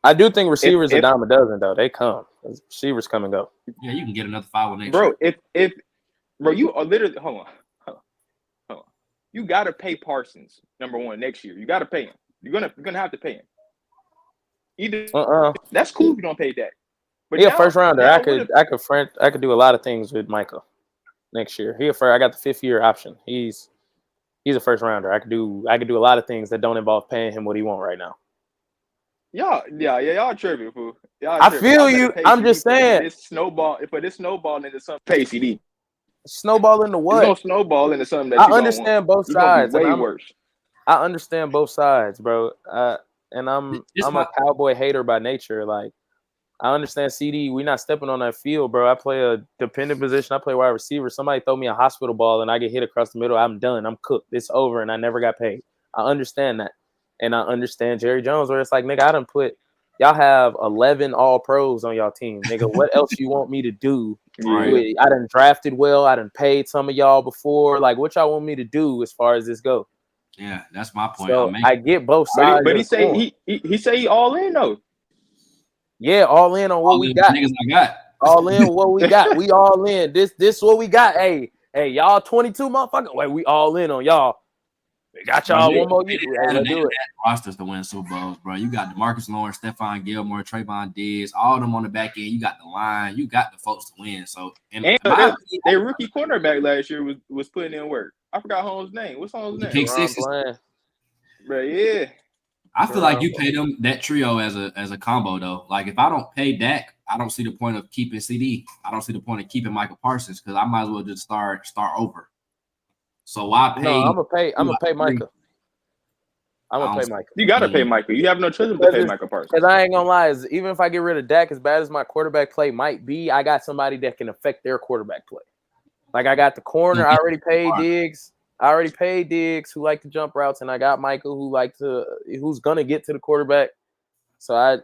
I do think receivers are dime a dozen though. They come. Receivers come and go. Yeah, you can get another 5 on next year. Bro, you are literally hold on. You gotta pay Parsons number 1 next year. You gotta pay him. You're gonna have to pay him. Either that's cool if you don't pay Dak. But first rounder. I could do a lot of things with Michael next year. I got the 5th year option. He's a first rounder. I could do a lot of things that don't involve paying him what he want right now. Y'all tripping, fool. I feel you. I'm just saying. This snowball into something. Pay CeeDee. Snowball into what? It's gonna snowball into something that I understand both sides. Way worse. I understand both sides, bro. And I'm a Cowboy hater by nature. Like, I understand CeeDee. We're not stepping on that field, bro. I play a dependent position. I play wide receiver. Somebody throw me a hospital ball and I get hit across the middle. I'm done. I'm cooked. It's over, and I never got paid. I understand that. And I understand Jerry Jones, where it's like, nigga, I done put – y'all have 11 all-pros on y'all team. Nigga, what else you want me to do? Right. I done drafted well. I done paid some of y'all before. Like, what y'all want me to do as far as this go? Yeah, that's my point. So I get both sides. But he say he all in, though. Yeah, all in on what we got. All in what we got. We all in. This what we got. Hey, y'all 22 motherfuckers. Wait, we all in on y'all. We got y'all one more year. Let's do it. Rosters to win Super Bowls, bro. You got DeMarcus Lawrence, Stephon Gilmore, Trayvon Diggs, all of them on the back end. You got the line. You got the folks to win. So, their rookie cornerback last year was putting in work. I forgot Holmes' name. What's Holmes' name? Pick sixes. Bro, yeah. I feel like you pay them that trio as a combo though. Like if I don't pay Dak, I don't see the point of keeping CeeDee. I don't see the point of keeping Michael Parsons because I might as well just start over. So why pay? No, I'm gonna pay Micah. I'm gonna pay Micah. You gotta pay Micah. You have no choice but to pay Michael Parsons. Because I ain't gonna lie, even if I get rid of Dak, as bad as my quarterback play might be, I got somebody that can affect their quarterback play. Like I got the corner. I already paid Diggs. I already paid Diggs, who like to jump routes, and I got Michael, who's gonna get to the quarterback. So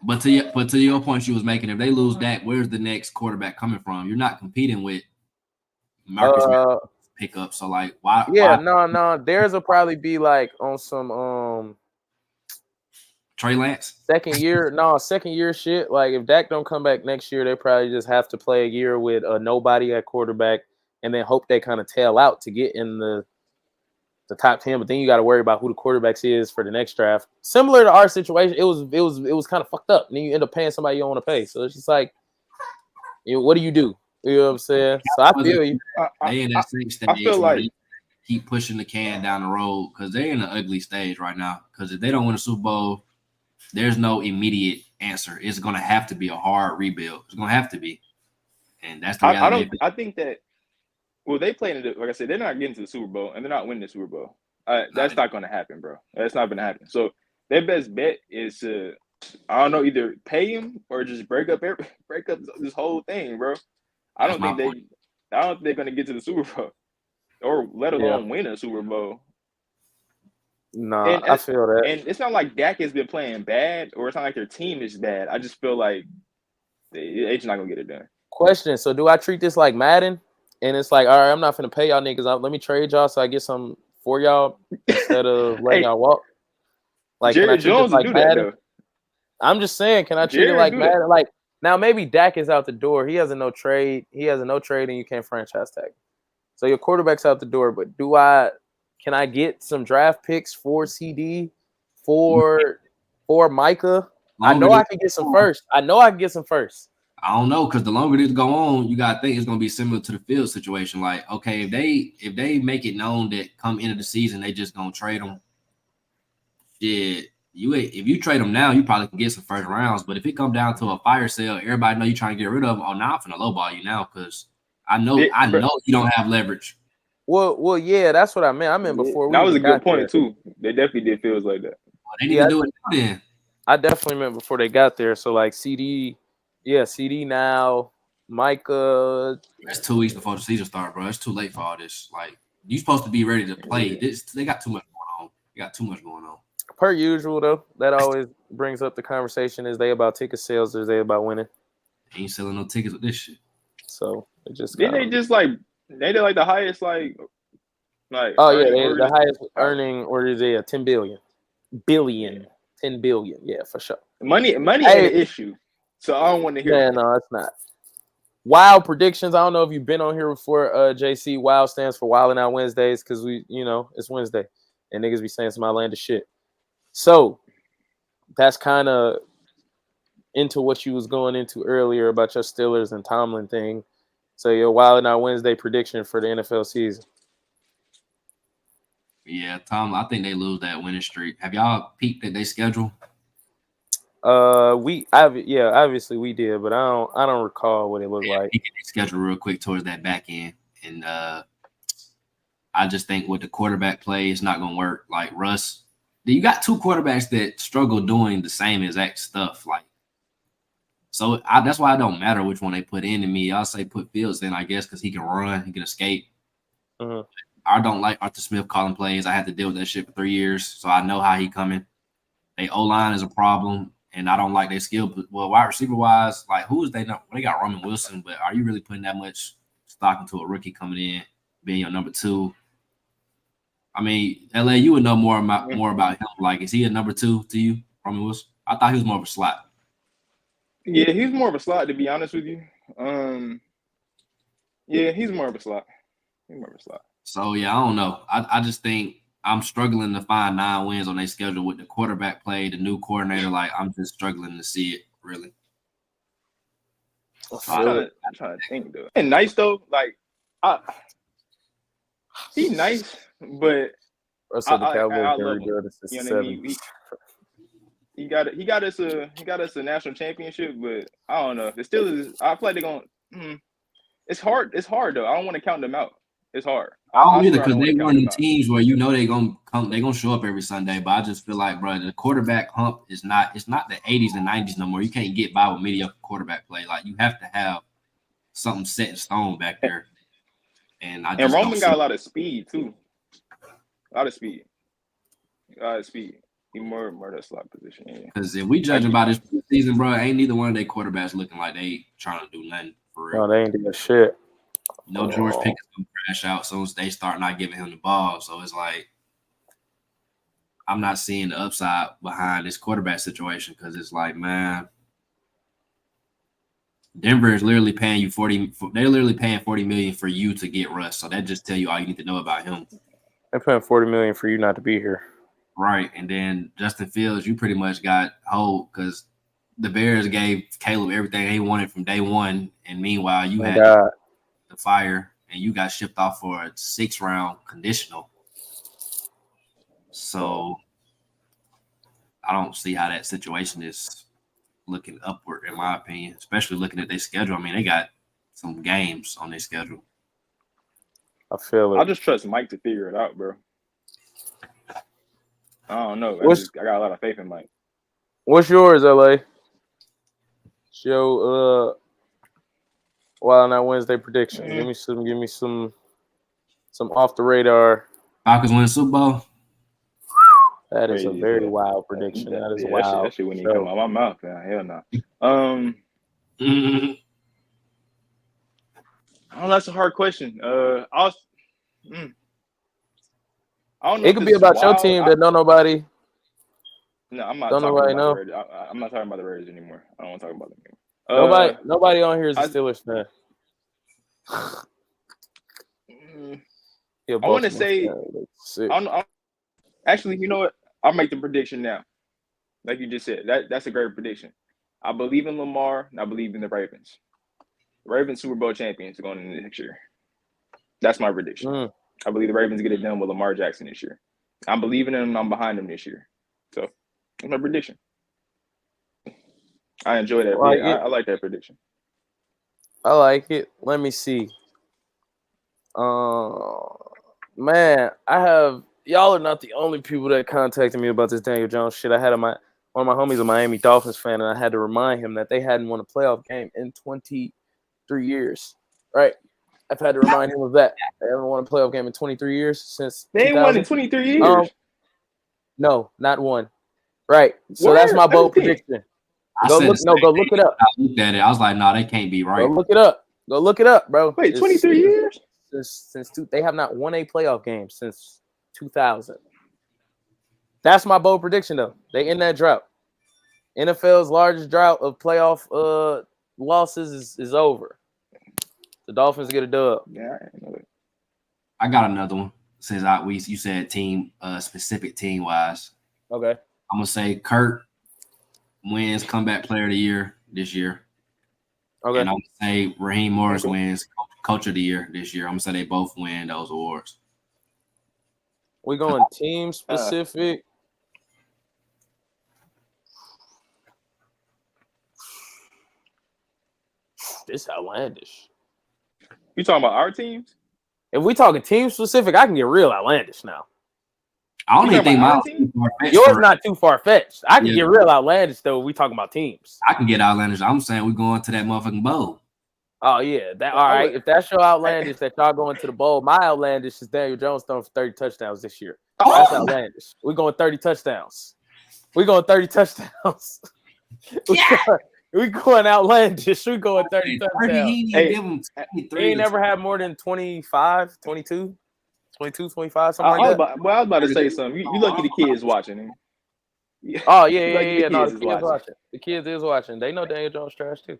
But to your point you was making, if they lose Dak, where's the next quarterback coming from? You're not competing with Marcus pickup. So like, why? Yeah, no. Theirs will probably be like on some Trey Lance second year shit. Like if Dak don't come back next year, they probably just have to play a year with nobody at quarterback, and then hope they kind of tail out to get in the top 10. But then you got to worry about who the quarterbacks is for the next draft. Similar to our situation, it was kind of fucked up. And then you end up paying somebody you don't want to pay. So it's just like, what do? You know what I'm saying? So I feel you. They in that same stage. I feel like keep pushing the can down the road because they're in an ugly stage right now. Because if they don't win a Super Bowl, there's no immediate answer. It's going to have to be a hard rebuild. It's going to have to be, and that's the reality. I think that. Well, they play in like I said, they're not getting to the Super Bowl and they're not winning the Super Bowl. That's not going to happen, bro. That's not going to happen. So their best bet is to, I don't know, either pay him or just break up this whole thing, bro. I don't think they're going to get to the Super Bowl or let alone win a Super Bowl. No, I feel that. And it's not like Dak has been playing bad or it's not like their team is bad. I just feel like they're just not going to get it done. Question. So do I treat this like Madden? And it's like, all right, I'm not finna pay y'all niggas. Let me trade y'all so I get some for y'all instead of letting y'all walk. Like, Jerry Jones like do Madden? That, I'm just saying, can I treat it like Madden? Like, now maybe Dak is out the door. He has a no trade. And you can't franchise tag. So your quarterback's out the door. But can I get some draft picks for CeeDee, for Micah? I know I can get some first. I don't know because the longer this go on, you gotta think it's gonna be similar to the Field situation. Like, okay, if they make it known that come into the season they just gonna trade them, if you trade them now, you probably can get some first rounds. But if it come down to a fire sale, everybody know you trying to get rid of them. Oh, now I'm finna lowball you now because I know you don't have leverage. Well, yeah, that's what I meant. I meant before. That was a good point too. They definitely did feels like that. Well, they need to do it now then. I definitely meant before they got there. So like CeeDee. Yeah, CeeDee now, Micah. It's 2 weeks before the season starts, bro. It's too late for all this. Like, you supposed to be ready to play. They got too much going on. Per usual, though, that always brings up the conversation: is they about ticket sales or is they about winning? Ain't selling no tickets with this shit. So it just they did the highest like oh yeah, the highest earning or is it 10 billion? 10 billion, yeah, for sure. Money ain't an issue. So I don't want to hear. Yeah, no, it's not. Wild predictions. I don't know if you've been on here before, JC. Wild stands for Wild and Out Wednesdays because it's Wednesday and niggas be saying some outlandish shit. So that's kind of into what you was going into earlier about your Steelers and Tomlin thing. So your Wild and Out Wednesday prediction for the NFL season. Yeah, Tomlin, I think they lose that winning streak. Have y'all peeked at their schedule? Obviously we did, but I don't recall what it looked like. Peek at their schedule real quick towards that back end, and I just think with the quarterback play, it's not gonna work. Like Russ, you got two quarterbacks that struggle doing the same exact stuff. Like, so that's why it don't matter which one they put in to me. I'll say put Fields in, I guess, because he can run, he can escape. Mm-hmm. I don't like Arthur Smith calling plays. I had to deal with that shit for 3 years, so I know how he coming. They O-line is a problem. And I don't like their skill. Well, wide receiver wise, like who is they? They got Roman Wilson, but are you really putting that much stock into a rookie coming in, being your number 2? I mean, LA, you would know more about him. Like, is he a number 2 to you, Roman Wilson? I thought he was more of a slot. Yeah, he's more of a slot, to be honest with you. Yeah, he's more of a slot. So yeah, I don't know. I just think I'm struggling to find 9 wins on their schedule with the quarterback play, the new coordinator. Like, I'm just struggling to see it, really. I'm trying to think, though. And nice, though. Like, he's nice, but I love him. You know what I mean? He got us a national championship, but I don't know. The Steelers, I feel like they're going it's hard, though. I don't want to count them out. It's hard. I don't either because they one of the teams where you know they're gonna show up every Sunday. But I just feel like, bro, the quarterback hump is not the 80s and 90s no more. You can't get by with mediocre quarterback play. Like, you have to have something set in stone back there. And Roman got a lot of speed too. A lot of speed. He more that slot position. Because if we judge about this season, bro, ain't neither one of their quarterbacks looking like they trying to do nothing for real. No, they ain't doing shit. No, George Pickens gonna crash out soon as they start not giving him the ball. So it's like I'm not seeing the upside behind this quarterback situation because it's like, man, Denver is literally paying you they're literally paying $40 million for you to get Russ. So that just tell you all you need to know about him. They're paying $40 million for you not to be here. Right. And then Justin Fields, you pretty much got hold because the Bears gave Caleb everything he wanted from day one. And meanwhile, you had the fire and you got shipped off for a 6-round conditional. So I don't see how that situation is looking upward, in my opinion, especially looking at their schedule. I mean, they got some games on their schedule. I feel it. I'll just trust Mike to figure it out, bro. I don't know. I got a lot of faith in Mike. What's yours, LA? Show Wild Night Wednesday prediction. Give me some off the radar. Falcons win the Super Bowl. That is a very wild prediction. That is wild. That shit wouldn't even come out of my mouth. Hell no. Oh, that's a hard question. I don't know. It could be about your team that nobody. No, I'm not talking about the Raiders. I'm not talking about the Raiders anymore. I don't want to talk about them anymore. Nobody on here is a Steelers fan. I want to say. Actually, you know what? I'll make the prediction now. Like you just said, that's a great prediction. I believe in Lamar, and I believe in the Ravens. The Ravens Super Bowl champions going into next year. That's my prediction. I believe the Ravens get it done with Lamar Jackson this year. I'm believing in him. I'm behind him this year. So that's my prediction. I enjoy that. I like that prediction. I like it. Let me see. Man, y'all are not the only people that contacted me about this Daniel Jones shit. I had one of my homies, a Miami Dolphins fan, and I had to remind him that they hadn't won a playoff game in 23 years. Right? I've had to remind him of that. They haven't won a playoff game in 23 years since. They ain't won in 23 years. No, not one. Right. So that's my bold prediction. Go look it up. I looked at it. I was like, no, they can't be right. Go look it up, bro. Wait, 23 years? Since they have not won a playoff game since 2000. That's my bold prediction, though. They in that drought. NFL's largest drought of playoff losses is over. The Dolphins get a dub. Yeah, I know it. I got another one. Since you said team specific team wise. Okay. I'm gonna say Kurt wins comeback player of the year this year. Okay. And I'm gonna say Raheem Morris wins coach of the year this year. I'm gonna say they both win those awards. We going team specific. This outlandish. You talking about our teams? If we talking team specific, I can get real outlandish now. I don't even think yours not too far fetched. I can get real outlandish though. We talking about teams. I can get outlandish. I'm saying we going to that motherfucking bowl. Oh yeah, all right. If that's your outlandish that y'all going to the bowl, my outlandish is Daniel Jones throwing for 30 touchdowns this year. That's outlandish. We going 30 touchdowns. We going 30 touchdowns. We going outlandish. We going 30 touchdowns. He ain't never had more than 25, 22, 25, something like that. I was about to say something. You lucky the kids watching. Oh, yeah. No, the kids watching. The kids is watching. They know Daniel Jones trash, too.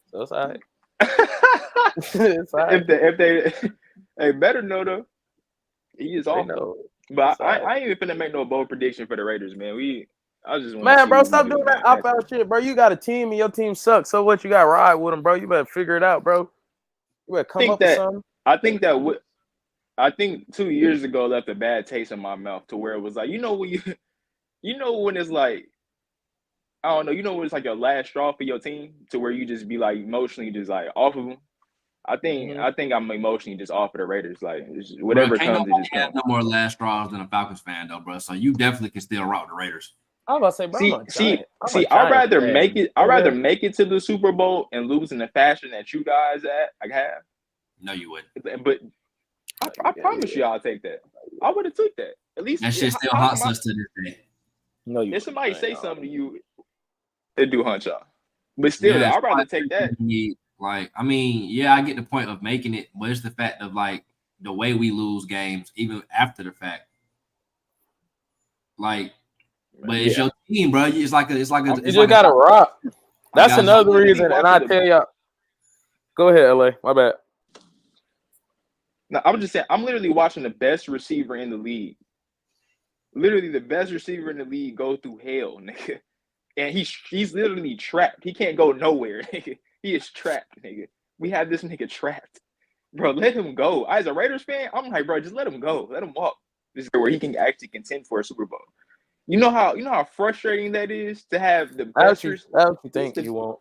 So it's all right. It's all right. If they better know, though. He is awful. But I ain't even finna make no bold prediction for the Raiders, man. Bro, stop doing that opt-out shit, bro. You got a team and your team sucks. So what? You got to ride with them, bro. You better figure it out, bro. You better come up with something. I think 2 years ago left a bad taste in my mouth to where it was like, when it's like, I don't know, when it's like your last straw for your team to where you just be like emotionally just like off of them. I think I'm emotionally just off of the Raiders. Like whatever comes, it just comes. No more last straws than a Falcons fan, though, bro. So you definitely can still rock the Raiders. I was about to say, bro. I'd rather make it to the Super Bowl and lose in the fashion that you guys have. No, you wouldn't. But I promise you, I'll take that. I would have took that. At least that shit still haunts us to this day. No, you. If somebody say something to you, it do haunt y'all. But still, I'd rather take that. Like, I mean, yeah, I get the point of making it, but it's the fact of like the way we lose games, even after the fact. Like, but it's your team, bro. It's like a. You just got to rock. That's another reason, and I tell y'all. Go ahead, LA. My bad. No, I'm just saying. I'm literally watching the best receiver in the league. Literally, the best receiver in the league go through hell, nigga. And he's literally trapped. He can't go nowhere, nigga. He is trapped, nigga. We have this nigga trapped. Bro, let him go. As a Raiders fan, I'm like, bro, just let him go. Let him walk. This is where he can actually contend for a Super Bowl. You know how frustrating that is to have the best receiver. You think you won't?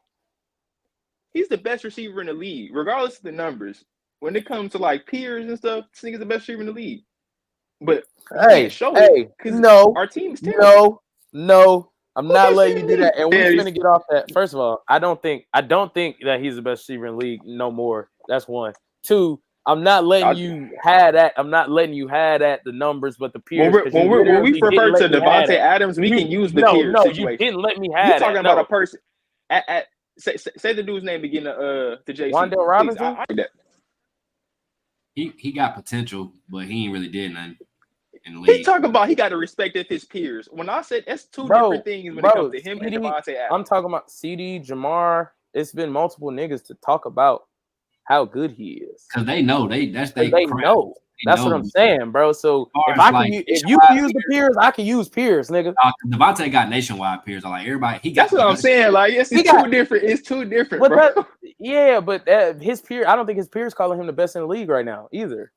He's the best receiver in the league, regardless of the numbers. When it comes to like peers and stuff, this nigga's the best receiver in the league. But no, our team's terrible. No. I'm not letting you do that. And we're gonna get off that. First of all, I don't think that he's the best receiver in the league no more. That's one. Two, I'm not letting you have that. I'm not letting you have that the numbers, but the peers. When we refer to Devontae Adams, we can use the peers situation. You didn't let me have. You're talking about a person. Say the dude's name beginning to JC. Wandale Robinson. He got potential, but he ain't really did nothing. He talking about he got to respect his peers. When I said that's two different things when it comes to him and Devontae Adams. I'm talking about CeeDee, Jamar. It's been multiple niggas to talk about how good he is. Because they know they know. That's what I'm saying, bro. So if you can use the peers, I can use peers, nigga. Devontae got nationwide peers. Like everybody, that's what I'm saying. Like it's two different. It's two different, bro. But his peer, I don't think his peers calling him the best in the league right now either.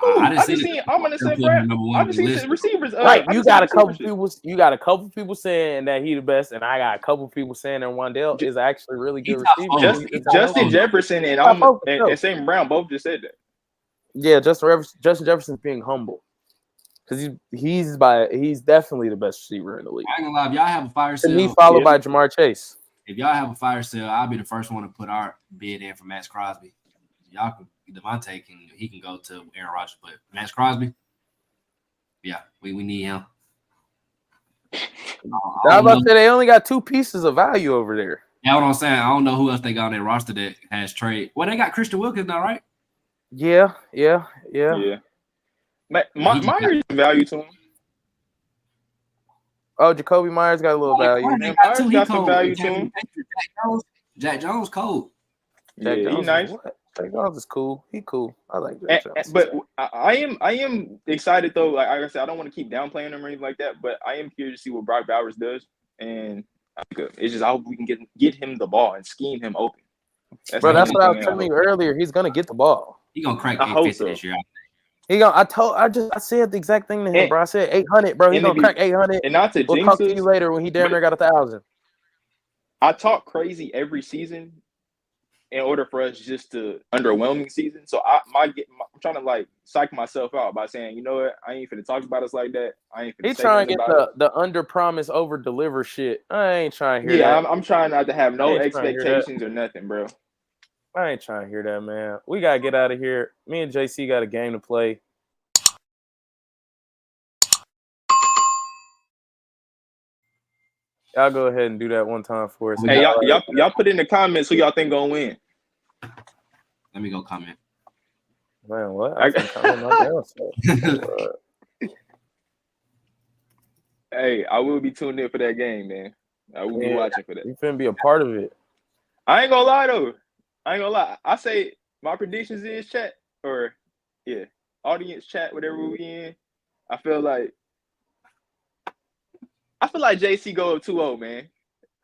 I'm gonna say, I just see receivers. Right, you got a couple people. You got a couple people saying that he the best, and I got a couple people saying that Wandale is actually really good receiver. Justin Jefferson and St. Brown both just said that. Yeah, Justin Jefferson's being humble because he's definitely the best receiver in the league. I ain't gonna lie, if y'all have a fire sale, me followed by Jamar Chase. If y'all have a fire sale, I'll be the first one to put our bid in for Max Crosby. Y'all can. Devontae can go to Aaron Rodgers, but Max Crosby, yeah, we need him. I about to say they only got two pieces of value over there. Yeah, what I'm saying, I don't know who else they got on their roster that has trade. Well, they got Christian Wilkins now, right? Yeah. Myers value to him. Oh, Jacoby Myers got a little value. Myers got some value to him. Jack Jones cold. He's nice. Jack Jones is cool. He cool. I like Jack Jones. But I am excited though. Like I said, I don't want to keep downplaying him or anything like that. But I am curious to see what Brock Bowers does, and it's just I hope we can get him the ball and scheme him open. That's what I was telling you earlier. He's gonna get the ball. He's gonna crack 850 this year. I said the exact thing to him, bro. I said 800, bro. He's gonna crack 800. And not to we'll talk to you later when he damn near got 1,000. I talk crazy every season in order for us just to underwhelming season. So I'm trying to like psych myself out by saying, you know what, I ain't finna talk about us like that. I ain't finna. He's trying to get the under promise over deliver shit. I ain't trying to hear that. Yeah, I'm trying not to have no expectations or nothing, bro. I ain't trying to hear that, man. We gotta get out of here. Me and JC got a game to play. Y'all go ahead and do that one time for us. Hey, y'all put in the comments who y'all think gonna win. Let me go comment. Man, what? Hey, I will be tuned in for that game, man. I will be watching for that. You finna be a part of it. I ain't gonna lie though. I say my predictions is chat or audience chat, whatever we in. I feel like JC go up 2-0, man.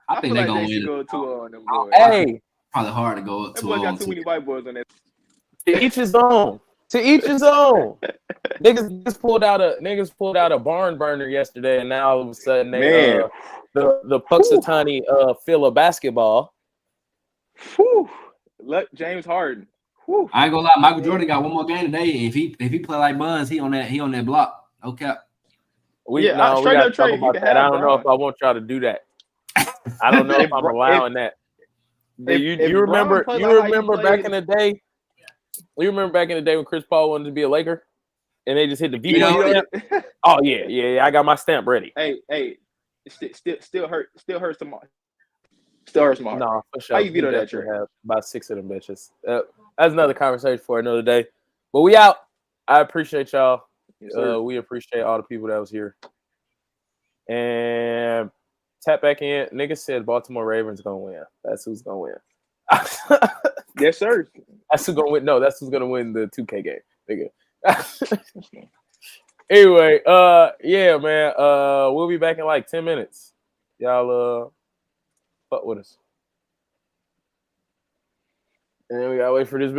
I think they're going to win. Go up 2-0 on them boys. Hey. Probably hard to go up 2-0. That boy got too many white boys on that. To each his own. Niggas pulled out a barn burner yesterday, and now all of a sudden they the Punxsutawney feel of basketball. Whew. Let James Harden. Whew. I ain't gonna lie, Michael Jordan got one more game today. If he play like Buns, he on that block. No cap. We gotta talk about that. I don't know if I want y'all to do that. I don't know if I'm allowing that. You remember back in the day You remember back in the day when Chris Paul wanted to be a Laker, and they just hit the veto stamp? Oh yeah. I got my stamp ready. Hey, still hurts some. Still hurts my heart. No, for sure. How you veto that trade? Have about 6 of them bitches. That's another conversation for another day. But we out. I appreciate y'all. Yes, we appreciate all the people that was here. And tap back in. Nigga said Baltimore Ravens gonna win. That's who's gonna win. Yes, sir. That's who's gonna win. No, that's who's gonna win the 2K game. Nigga. Anyway, yeah, man. We'll be back in like 10 minutes. Y'all fuck with us. And then we gotta wait for this